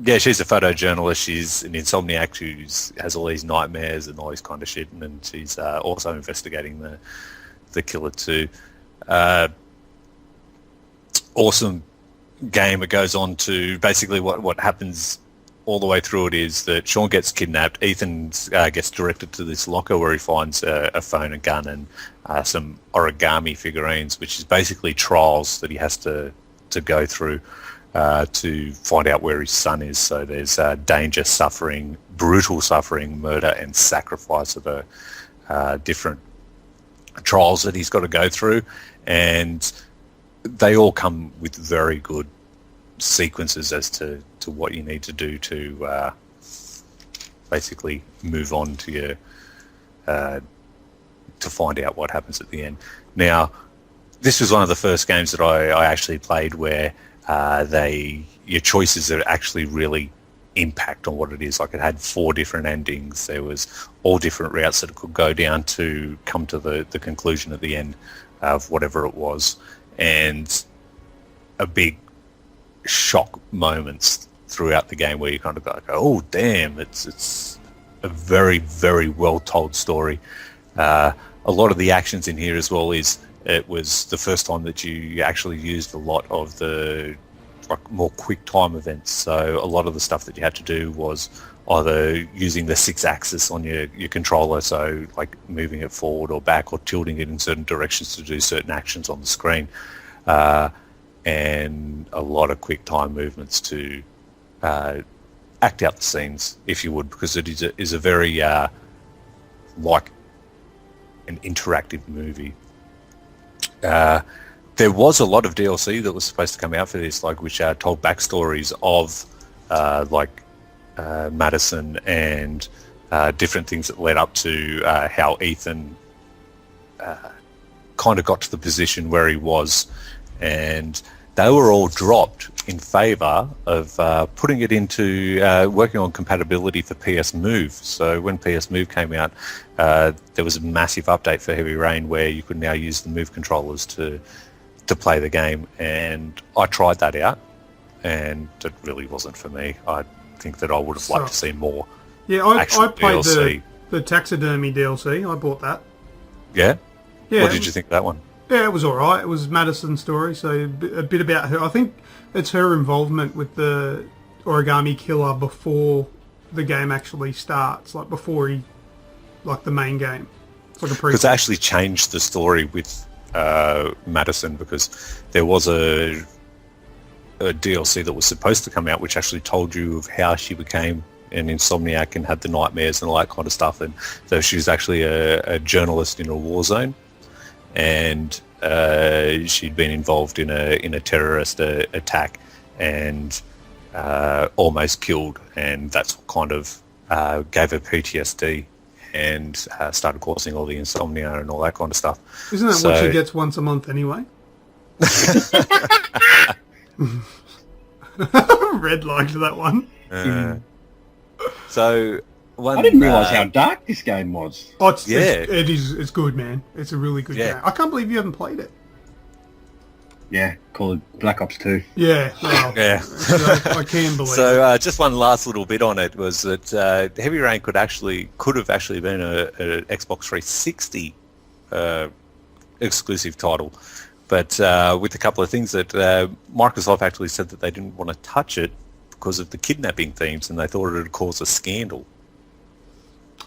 [SPEAKER 4] yeah, she's a photojournalist. She's an insomniac who has all these nightmares and all this kind of shit, and then she's also investigating the killer too. Awesome game. It goes on to basically what happens all the way through it is that Sean gets kidnapped. Ethan gets directed to this locker where he finds a phone, a gun, and some origami figurines, which is basically trials that he has to to go through to find out where his son is. So there's danger, suffering, brutal suffering, murder, and sacrifice of different trials that he's got to go through, and they all come with very good sequences as to what you need to do to basically move on to your to find out what happens at the end. Now, this was one of the first games that I actually played where your choices are actually really impact on what it is. Like, it had 4 different endings. There was all different routes that it could go down to come to the conclusion at the end of whatever it was, and a big shock moments throughout the game where you kind of go, oh damn, it's a very, very well told story. A lot of the actions in here as well it was the first time that you actually used a lot of the more quick time events. So a lot of the stuff that you had to do was either using the 6-axis on your controller, so like moving it forward or back or tilting it in certain directions to do certain actions on the screen, and a lot of quick time movements to act out the scenes, if you would, because it is a very like an interactive movie. There was a lot of DLC that was supposed to come out for this, like which told backstories of Madison and different things that led up to how Ethan kind of got to the position where he was, and they were all dropped in favour of putting it into working on compatibility for PS Move. So when PS Move came out, there was a massive update for Heavy Rain where you could now use the Move controllers to play the game, and I tried that out, and it really wasn't for me. I think that I would have liked to see more.
[SPEAKER 3] Yeah, I played
[SPEAKER 4] DLC.
[SPEAKER 3] the taxidermy DLC. I bought that.
[SPEAKER 4] Yeah?
[SPEAKER 3] Yeah.
[SPEAKER 4] What did you think of that one?
[SPEAKER 3] Yeah, it was all right. It was Madison's story, so a bit about her. I think it's her involvement with the origami killer before the game actually starts, like before the main game. It's like a prequel.
[SPEAKER 4] Because they actually changed the story with Madison, because there was a DLC that was supposed to come out which actually told you of how she became an insomniac and had the nightmares and all that kind of stuff. And so she was actually a journalist in a war zone, and she'd been involved in a terrorist attack and almost killed, and that's what kind of gave her PTSD and started causing all the insomnia and all that kind of stuff.
[SPEAKER 3] Isn't that what she gets once a month anyway? Red liked that one.
[SPEAKER 4] So
[SPEAKER 5] I didn't realise how dark this game was.
[SPEAKER 3] Oh, it's good, man. It's a really good
[SPEAKER 4] Yeah.
[SPEAKER 3] game. I can't believe you haven't played it.
[SPEAKER 5] Yeah, call it Black Ops 2.
[SPEAKER 3] Yeah, well,
[SPEAKER 4] Yeah.
[SPEAKER 3] I can believe it.
[SPEAKER 4] So just one last little bit on it was that Heavy Rain could have actually been a Xbox 360 exclusive title, but with a couple of things that Microsoft actually said that they didn't want to touch it because of the kidnapping themes, and they thought it would cause a scandal.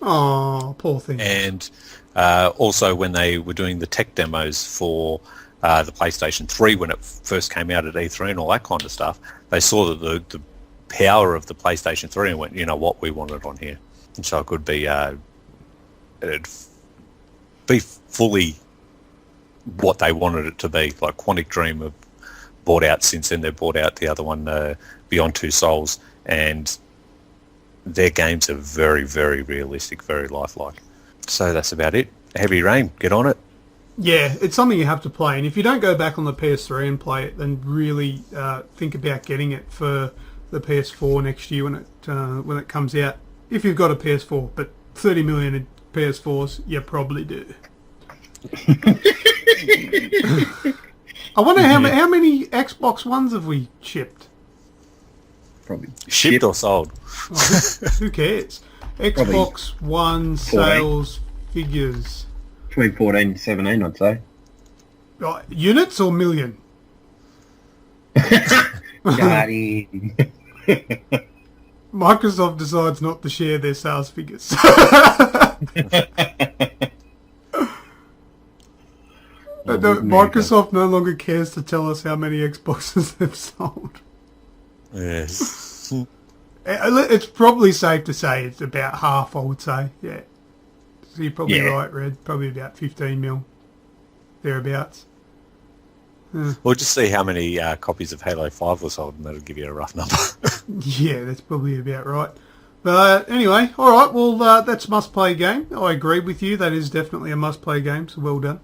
[SPEAKER 3] Oh, poor thing.
[SPEAKER 4] And also when they were doing the tech demos for the PlayStation 3 when it first came out at E3 and all that kind of stuff, they saw that the power of the PlayStation 3 and went, you know what, we want it on here. And so it could be it'd be fully what they wanted it to be. Like Quantic Dream have bought out since then. They've bought out the other one, Beyond Two Souls, and their games are very, very realistic, very lifelike. So that's about it. Heavy Rain, get on it.
[SPEAKER 3] Yeah, it's something you have to play, and if you don't go back on the PS3 and play it, then really think about getting it for the PS4 next year when it comes out. If you've got a PS4, but 30 million PS4s, you probably do. I wonder how many Xbox Ones have we shipped?
[SPEAKER 5] Probably
[SPEAKER 4] Shipped or sold?
[SPEAKER 3] Oh, who cares? Xbox One sales figures.
[SPEAKER 5] between 14 and 17, I'd say.
[SPEAKER 3] Units or million?
[SPEAKER 5] Got him.
[SPEAKER 3] Microsoft decides not to share their sales figures. Microsoft no longer cares to tell us how many Xboxes they've sold.
[SPEAKER 4] Yes.
[SPEAKER 3] It's probably safe to say it's about half, I would say. Yeah. So you're probably right, Red. Probably about 15 mil. Thereabouts.
[SPEAKER 4] We'll just see how many copies of Halo 5 were sold, and that'll give you a rough number.
[SPEAKER 3] Yeah, that's probably about right. But anyway, all right. Well, that's a must-play game. I agree with you. That is definitely a must-play game. So well done.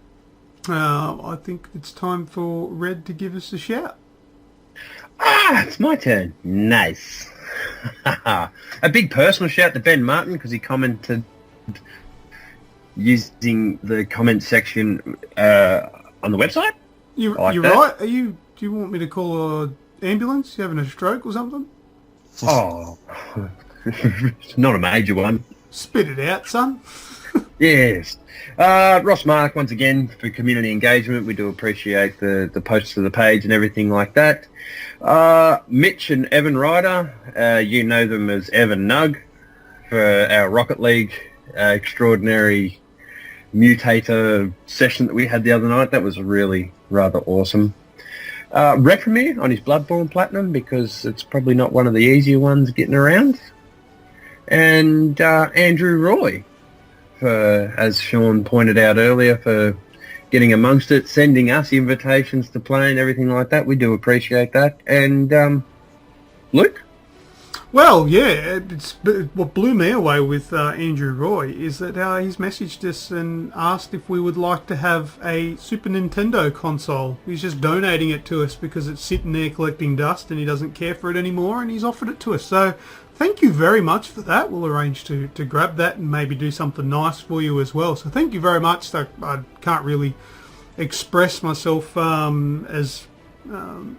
[SPEAKER 3] I think it's time for Red to give us a shout.
[SPEAKER 5] It's my turn. Nice. A big personal shout to Ben Martin because he commented using the comment section on the website.
[SPEAKER 3] You're
[SPEAKER 5] like
[SPEAKER 3] right. Do you want me to call an ambulance? You having a stroke or something?
[SPEAKER 5] Oh, it's not a major one.
[SPEAKER 3] Spit it out, son.
[SPEAKER 5] Yes. Ross Mark, once again, for community engagement. We do appreciate the posts to the page and everything like that. Mitch and Evan Ryder, you know them as Evan Nug, for our Rocket League extraordinary mutator session that we had the other night. That was really rather awesome. Repromir on his Bloodborne Platinum, because it's probably not one of the easier ones getting around. And Andrew Roy, for, as Sean pointed out earlier, for getting amongst it, sending us invitations to play and everything like that. We do appreciate that. And Luke?
[SPEAKER 3] Well, yeah, what blew me away with Andrew Roy is that he's messaged us and asked if we would like to have a Super Nintendo console. He's just donating it to us because it's sitting there collecting dust and he doesn't care for it anymore, and he's offered it to us. So thank you very much for that. We'll arrange to grab that and maybe do something nice for you as well. So thank you very much. So I can't really express myself as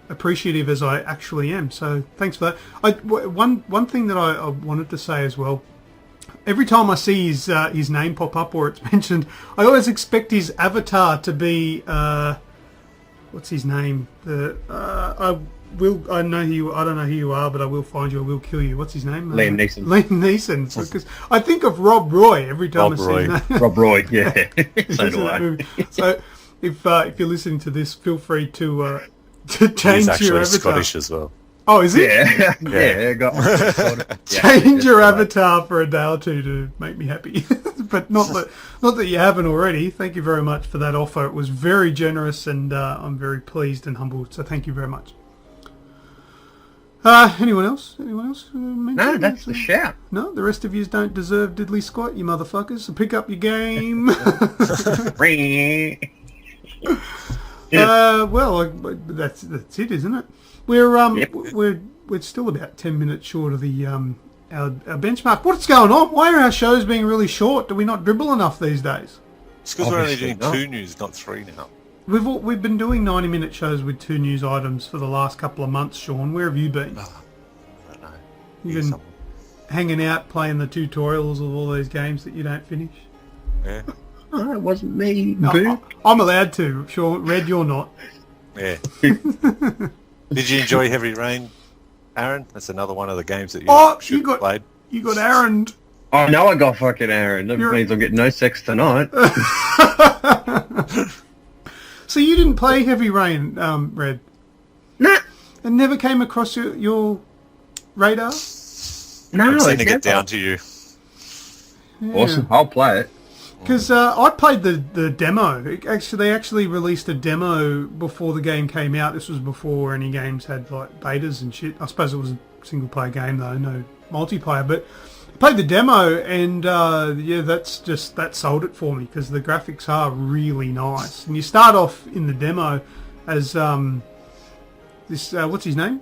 [SPEAKER 3] appreciative as I actually am. So thanks for that. One thing that I wanted to say as well. Every time I see his name pop up or it's mentioned, I always expect his avatar to be what's his name? I don't know who you are, but I will find you. I will kill you. What's his name?
[SPEAKER 5] Liam Neeson.
[SPEAKER 3] Liam Neeson. Because I think of Rob Roy every time I see his name.
[SPEAKER 5] Rob Roy. Yeah. So do I.
[SPEAKER 3] So if you're listening to this, feel free to change
[SPEAKER 4] He's
[SPEAKER 3] your
[SPEAKER 4] actually
[SPEAKER 3] avatar.
[SPEAKER 4] Scottish as well.
[SPEAKER 3] Oh, is it?
[SPEAKER 5] Yeah.
[SPEAKER 3] Change your avatar for a day or two to make me happy. But not that you haven't already. Thank you very much for that offer. It was very generous, and I'm very pleased and humbled. So thank you very much. Anyone else?
[SPEAKER 5] No, that's the shout.
[SPEAKER 3] No, the rest of you don't deserve diddly squat, you motherfuckers. So pick up your game. Well, that's it, isn't it? We're still about 10 minutes short of the our benchmark. What's going on? Why are our shows being really short? Do we not dribble enough these days?
[SPEAKER 4] It's because we're only doing 2 news, not 3 now.
[SPEAKER 3] We've been doing 90-minute shows with 2 news items for the last couple of months, Sean. Where have you been?
[SPEAKER 4] I don't know.
[SPEAKER 3] You've been hanging out, playing the tutorials of all these games that you don't finish?
[SPEAKER 4] Yeah.
[SPEAKER 5] Oh, it wasn't me.
[SPEAKER 3] No, I'm allowed to, Sean. Red, you're not.
[SPEAKER 4] Yeah. Did you enjoy Heavy Rain, Aaron? That's another one of the games that you should have played.
[SPEAKER 3] You got Aaron.
[SPEAKER 5] I know I got fucking Aaron. That means I'm getting no sex tonight.
[SPEAKER 3] So you didn't play Heavy Rain, Red?
[SPEAKER 5] Nah.
[SPEAKER 3] It never came across your radar?
[SPEAKER 5] No,
[SPEAKER 4] I'm sending it down to you.
[SPEAKER 3] Yeah.
[SPEAKER 5] Awesome. I'll play it.
[SPEAKER 3] Because I played the demo. They actually released a demo before the game came out. This was before any games had like betas and shit. I suppose it was a single player game though, no multiplayer. But I played the demo, and that sold it for me because the graphics are really nice. And you start off in the demo as this what's his name?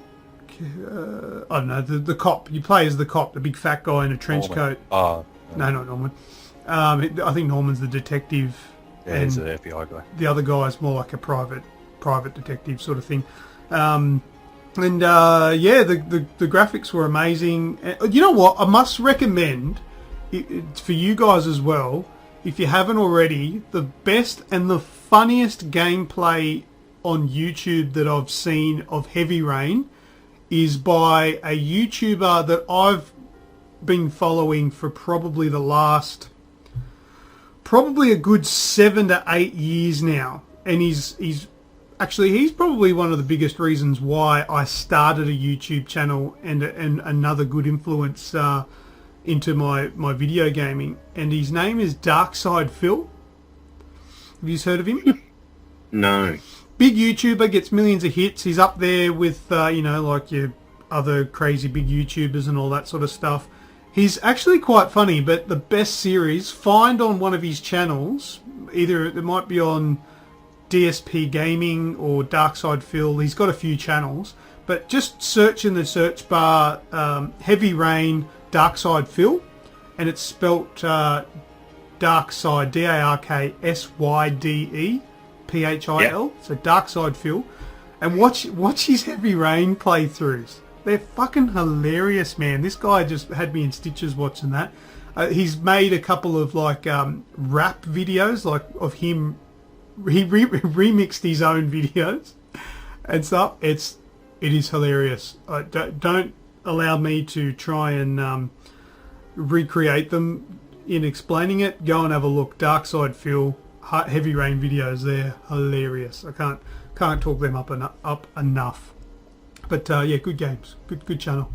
[SPEAKER 3] I don't know, the cop. You play as the cop, the big fat guy in a trench coat.
[SPEAKER 4] Oh,
[SPEAKER 3] no, not Norman. I think Norman's the detective.
[SPEAKER 4] Yeah, he's an FBI guy.
[SPEAKER 3] The other guy's more like a private detective sort of thing. The graphics were amazing. You know what? I must recommend it for you guys as well, if you haven't already, the best and the funniest gameplay on YouTube that I've seen of Heavy Rain is by a YouTuber that I've been following for probably a good 7 to 8 years now. and he's probably one of the biggest reasons why I started a YouTube channel and another good influence into my video gaming. And his name is Darkside Phil. Have you heard of him?
[SPEAKER 5] No.
[SPEAKER 3] Big YouTuber, gets millions of hits. He's up there with like your other crazy big YouTubers and all that sort of stuff. He's actually quite funny, but the best series, find on one of his channels, either it might be on DSP Gaming or Darkside Phil. He's got a few channels, but just search in the search bar Heavy Rain Darkside Phil, and it's spelt Darkside, DARKSYDE PHIL. So Darkside Phil, and watch his Heavy Rain playthroughs. They're fucking hilarious, man. This guy just had me in stitches watching that. He's made a couple of like rap videos, like of him. He remixed his own videos and stuff. It is hilarious. Don't allow me to try and recreate them in explaining it. Go and have a look. Darkside Phil, Heavy Rain videos. They're hilarious. I can't talk them up enough. But yeah, good games. Good channel.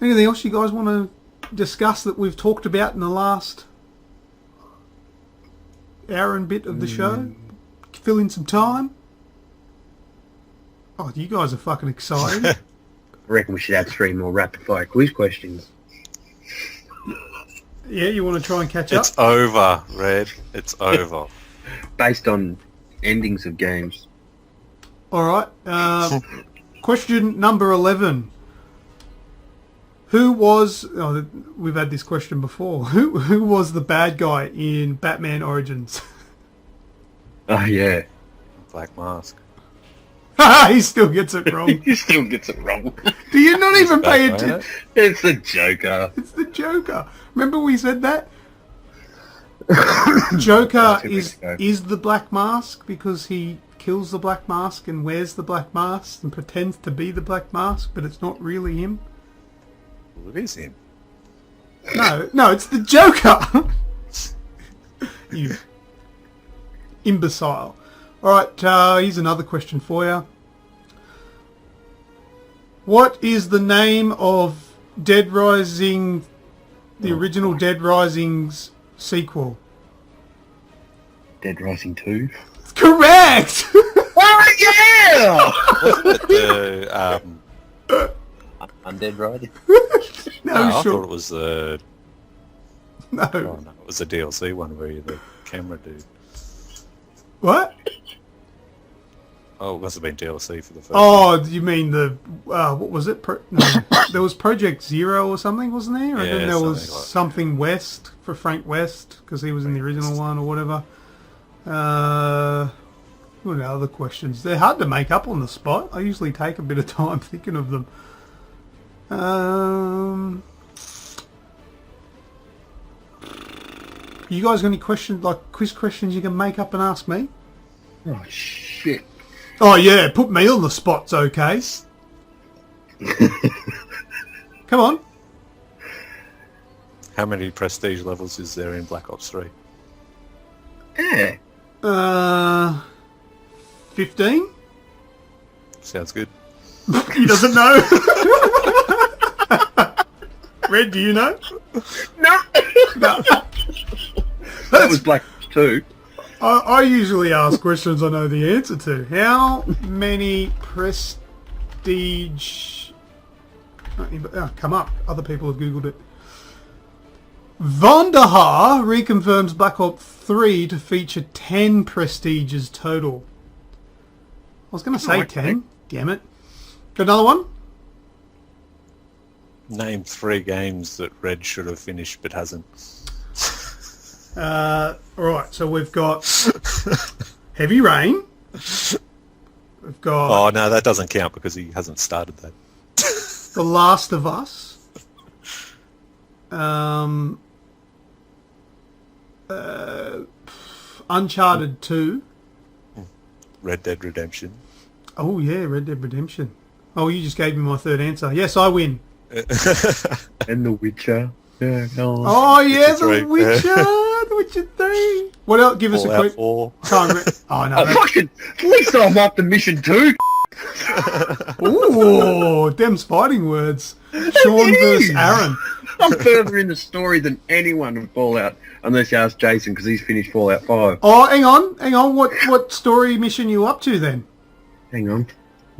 [SPEAKER 3] Anything else you guys want to discuss that we've talked about in the last hour and bit of the show? Fill in some time. Oh, you guys are fucking excited.
[SPEAKER 5] I reckon we should add 3 more rapid fire quiz questions.
[SPEAKER 3] Yeah, you want to try and catch up?
[SPEAKER 4] It's over, Red. It's over.
[SPEAKER 5] Based on endings of games.
[SPEAKER 3] All right. Question number 11. Who was... Oh, we've had this question before. Who was the bad guy in Batman Origins?
[SPEAKER 5] Oh, yeah.
[SPEAKER 4] Black Mask.
[SPEAKER 3] He still gets it wrong.
[SPEAKER 5] He still gets it wrong.
[SPEAKER 3] Do you not even pay attention?
[SPEAKER 5] It's the Joker.
[SPEAKER 3] It's the Joker. Remember we said that? Joker is the Black Mask because he kills the Black Mask and wears the Black Mask and pretends to be the Black Mask, but it's not really him.
[SPEAKER 4] Well, it is him.
[SPEAKER 3] No, it's the Joker. You imbecile. Alright, here's another question for you. What is the name of Dead Rising, the original Dead Rising's sequel?
[SPEAKER 5] Dead Rising 2?
[SPEAKER 3] Correct!
[SPEAKER 5] Oh, yeah!
[SPEAKER 9] Undead Rising?
[SPEAKER 3] No,
[SPEAKER 4] I
[SPEAKER 3] sure.
[SPEAKER 4] thought it was
[SPEAKER 3] No.
[SPEAKER 4] it was a DLC one where you're the camera dude.
[SPEAKER 3] What?
[SPEAKER 4] Oh, it must have been DLC for the first
[SPEAKER 3] Oh, you mean the, what was it? No, there was Project Zero or something, wasn't there? And
[SPEAKER 4] Yeah,
[SPEAKER 3] then there was
[SPEAKER 4] something like that.
[SPEAKER 3] something West for Frank West, because he was in the original one or whatever. What are other questions? They're hard to make up on the spot. I usually take a bit of time thinking of them. You guys got any questions, like quiz questions you can make up and ask me?
[SPEAKER 5] Oh, shit.
[SPEAKER 3] Oh yeah, put me on the spot's okay. Come on.
[SPEAKER 4] How many prestige levels is there in Black Ops 3?
[SPEAKER 5] Yeah.
[SPEAKER 3] 15?
[SPEAKER 4] Sounds good.
[SPEAKER 3] He doesn't know. Red, do you know?
[SPEAKER 5] No!
[SPEAKER 3] No.
[SPEAKER 5] That was Black 2.
[SPEAKER 3] I usually ask questions I know the answer to. How many prestige... Oh, come up. Other people have Googled it. Vonderhaar reconfirms Black Ops 3 to feature 10 prestiges total. I was going to say 10. Damn it. Got another one?
[SPEAKER 4] Name 3 games that Red should have finished but hasn't.
[SPEAKER 3] Alright, so we've got Heavy Rain. We've got
[SPEAKER 4] Oh no, that doesn't count because he hasn't started that.
[SPEAKER 3] The Last of Us. Uncharted 2.
[SPEAKER 4] Red Dead Redemption.
[SPEAKER 3] Oh yeah, Red Dead Redemption. Oh, you just gave me my third answer. Yes, I win.
[SPEAKER 5] And The Witcher. Yeah, go on.
[SPEAKER 3] Oh yeah,
[SPEAKER 4] Witcher
[SPEAKER 3] The
[SPEAKER 4] 3.
[SPEAKER 3] Witcher. The Witcher 3. What else? Give us a
[SPEAKER 4] Fallout
[SPEAKER 3] quick
[SPEAKER 4] 4.
[SPEAKER 3] time. Oh no!
[SPEAKER 5] Oh, fucking! At least I'm up to mission 2.
[SPEAKER 3] Ooh, them's fighting words. Sean versus Aaron.
[SPEAKER 5] I'm further in the story than anyone in Fallout, unless you ask Jason because he's finished Fallout 5.
[SPEAKER 3] Oh, hang on. What story mission you up to then?
[SPEAKER 5] Hang on,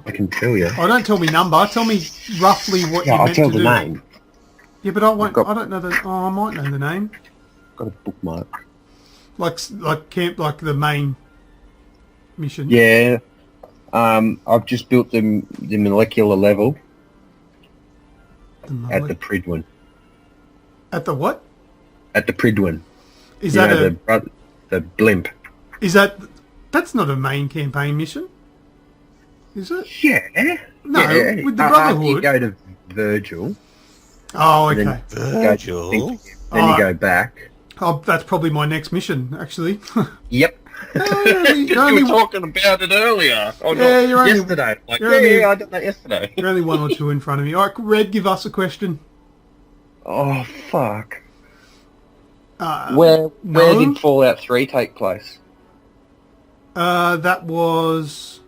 [SPEAKER 5] I can tell you.
[SPEAKER 3] Oh, don't tell me number. Tell me roughly what
[SPEAKER 5] Yeah,
[SPEAKER 3] you
[SPEAKER 5] I'll
[SPEAKER 3] meant
[SPEAKER 5] tell
[SPEAKER 3] to
[SPEAKER 5] the
[SPEAKER 3] do.
[SPEAKER 5] name.
[SPEAKER 3] Yeah, but I won't.
[SPEAKER 5] got-
[SPEAKER 3] I don't know the. Oh, I might know the name.
[SPEAKER 5] Got a bookmark.
[SPEAKER 3] Like the main mission.
[SPEAKER 5] Yeah. I've just built the molecular level at the Pridwin.
[SPEAKER 3] At the what?
[SPEAKER 5] At the Pridwin.
[SPEAKER 3] Is
[SPEAKER 5] You
[SPEAKER 3] that
[SPEAKER 5] know, the blimp?
[SPEAKER 3] Is that's not a main campaign mission? Is it?
[SPEAKER 5] Yeah.
[SPEAKER 3] No,
[SPEAKER 5] yeah.
[SPEAKER 3] with the
[SPEAKER 5] After you
[SPEAKER 3] Brotherhood.
[SPEAKER 5] go to Virgil,
[SPEAKER 3] Oh,
[SPEAKER 5] and
[SPEAKER 3] okay.
[SPEAKER 5] then,
[SPEAKER 4] Virgil?
[SPEAKER 5] then
[SPEAKER 3] Oh.
[SPEAKER 5] you go back.
[SPEAKER 3] Oh, that's probably my next mission, actually.
[SPEAKER 5] Yep.
[SPEAKER 3] you're
[SPEAKER 5] You were talking about it earlier. Oh,
[SPEAKER 3] Yeah, you're only-
[SPEAKER 5] yesterday. Like,
[SPEAKER 3] you're only-
[SPEAKER 5] I did that yesterday.
[SPEAKER 3] You're only one or two in front of me. All right, Red, give us a question.
[SPEAKER 5] Oh, fuck.
[SPEAKER 3] Uh,
[SPEAKER 5] Where
[SPEAKER 3] no.
[SPEAKER 5] did Fallout 3 take place?
[SPEAKER 3] That was...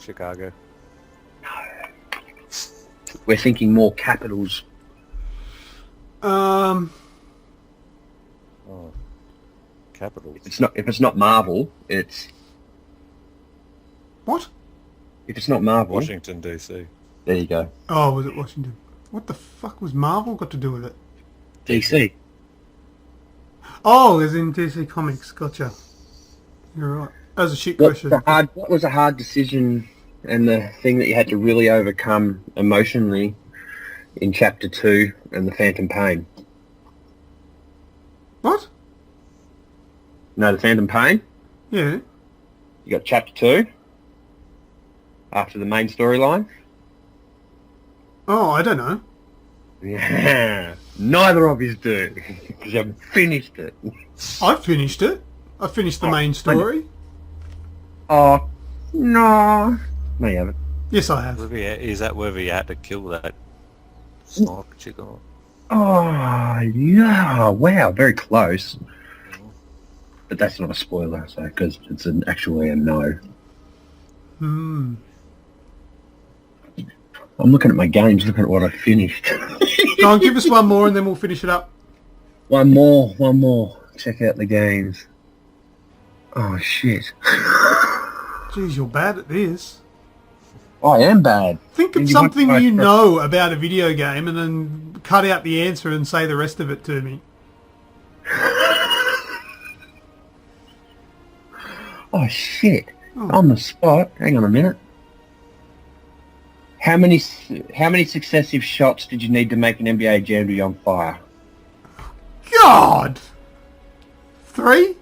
[SPEAKER 4] Chicago.
[SPEAKER 5] We're thinking more capitals.
[SPEAKER 3] Um,
[SPEAKER 4] Oh. Capitals.
[SPEAKER 5] If it's not Marvel, it's...
[SPEAKER 3] what?
[SPEAKER 5] If it's not Marvel,
[SPEAKER 4] Washington, D.C.
[SPEAKER 5] there you go.
[SPEAKER 3] Oh, was it Washington? What the fuck was Marvel got to do with it?
[SPEAKER 5] DC.
[SPEAKER 3] Oh, as in DC Comics. Gotcha. You're right. That was a shit question.
[SPEAKER 5] What was a hard decision and the thing that you had to really overcome emotionally in Chapter 2 and the Phantom Pain?
[SPEAKER 3] What?
[SPEAKER 5] No, the Phantom Pain?
[SPEAKER 3] Yeah.
[SPEAKER 5] You got Chapter 2 after the main storyline.
[SPEAKER 3] Oh, I don't know.
[SPEAKER 5] Yeah, neither of you do, because you haven't finished it.
[SPEAKER 3] I finished it. I finished the main story.
[SPEAKER 5] Oh, no. No, you haven't.
[SPEAKER 3] Yes, I have.
[SPEAKER 4] Is that whether you had to kill that sniper chick or not?
[SPEAKER 5] Oh, yeah. Wow, very close. But that's not a spoiler, so because it's actually a no.
[SPEAKER 3] Hmm.
[SPEAKER 5] I'm looking at my games, looking at what I finished.
[SPEAKER 3] Go on, give us one more and then we'll finish it up.
[SPEAKER 5] One more. Check out the games. Oh, shit.
[SPEAKER 3] Jeez, you're bad at this.
[SPEAKER 5] I am bad.
[SPEAKER 3] Think of
[SPEAKER 5] And you
[SPEAKER 3] something
[SPEAKER 5] want-
[SPEAKER 3] you know about a video game and then cut out the answer and say the rest of it to me.
[SPEAKER 5] Oh, shit. On the spot. Hang on a minute. How many successive shots did you need to make an NBA Jam to be on fire?
[SPEAKER 3] God! 3?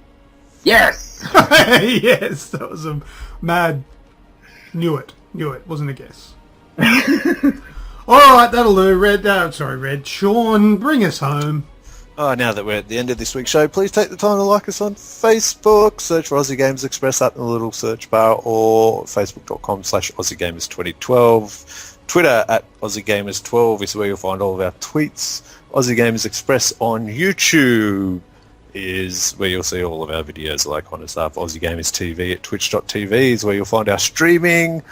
[SPEAKER 5] Yes!
[SPEAKER 3] Yes, that was a mad... Knew it. Wasn't a guess. Alright, that'll do. Red. Sean, bring us home.
[SPEAKER 4] Oh, now that we're at the end of this week's show, please take the time to like us on Facebook. Search for Aussie Games Express up in the little search bar, or facebook.com/AussieGamers2012. Twitter @AussieGamers12 is where you'll find all of our tweets. Aussie Gamers Express on YouTube is where you'll see all of our videos, all that kind of stuff. Aussie Gamers TV at twitch.tv is where you'll find our streaming.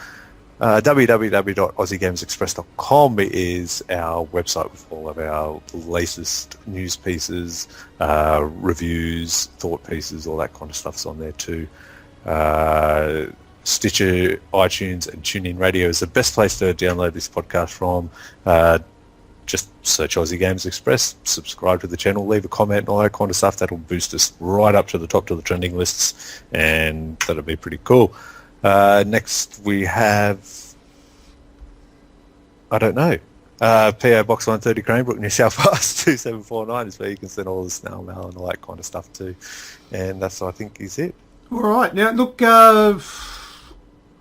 [SPEAKER 4] www.aussiegamersexpress.com is our website with all of our latest news pieces, reviews, thought pieces, all that kind of stuff's on there too. Stitcher, iTunes and TuneIn Radio is the best place to download this podcast from. Just search Aussie Games Express, subscribe to the channel, leave a comment and all that kind of stuff. That'll boost us right up to the top of the trending lists, and that'll be pretty cool. Next we have, I don't know, PO Box 130 Cranebrook, New South Wales 2749 is where you can send all the snail mail and all that kind of stuff too. And that's, I think, is it.
[SPEAKER 3] Alright, now look, I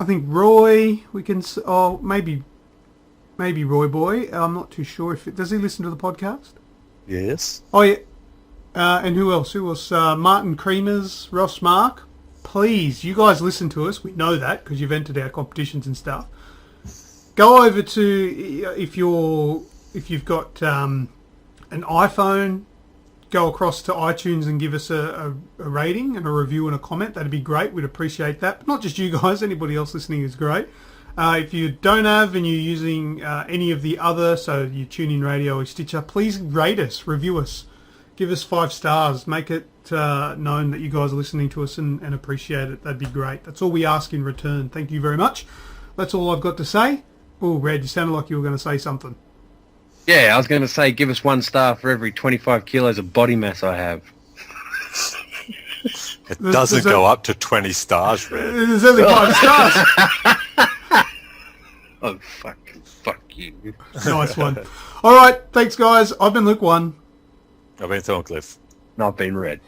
[SPEAKER 3] think Roy, we can... Oh, maybe Roy Boy. I'm not too sure if... Does he listen to the podcast?
[SPEAKER 4] Yes.
[SPEAKER 3] Oh, yeah. And who else? Martin Creamers, Ross Mark. Please, you guys listen to us. We know that because you've entered our competitions and stuff. Go over to, if you've got an iPhone, go across to iTunes and give us a rating and a review and a comment, that'd be great. We'd appreciate that. But not just you guys, anybody else listening is great. If you don't have and you're using any of the other, so you TuneIn Radio or Stitcher, please rate us, review us, give us 5 stars, make it known that you guys are listening to us and appreciate it. That'd be great. That's all we ask in return. Thank you very much. That's all I've got to say. Oh, Red, you sounded like you were going to say something.
[SPEAKER 5] Yeah, I was going to say give us 1 star for every 25 kilos of body mass I have.
[SPEAKER 4] It doesn't go up to 20 stars, Red.
[SPEAKER 3] There's only 5 stars.
[SPEAKER 5] Oh, fuck you.
[SPEAKER 3] Nice one. All right, thanks, guys. I've been LewkOne.
[SPEAKER 4] I've been Thorncliffe.
[SPEAKER 5] And I've been Red.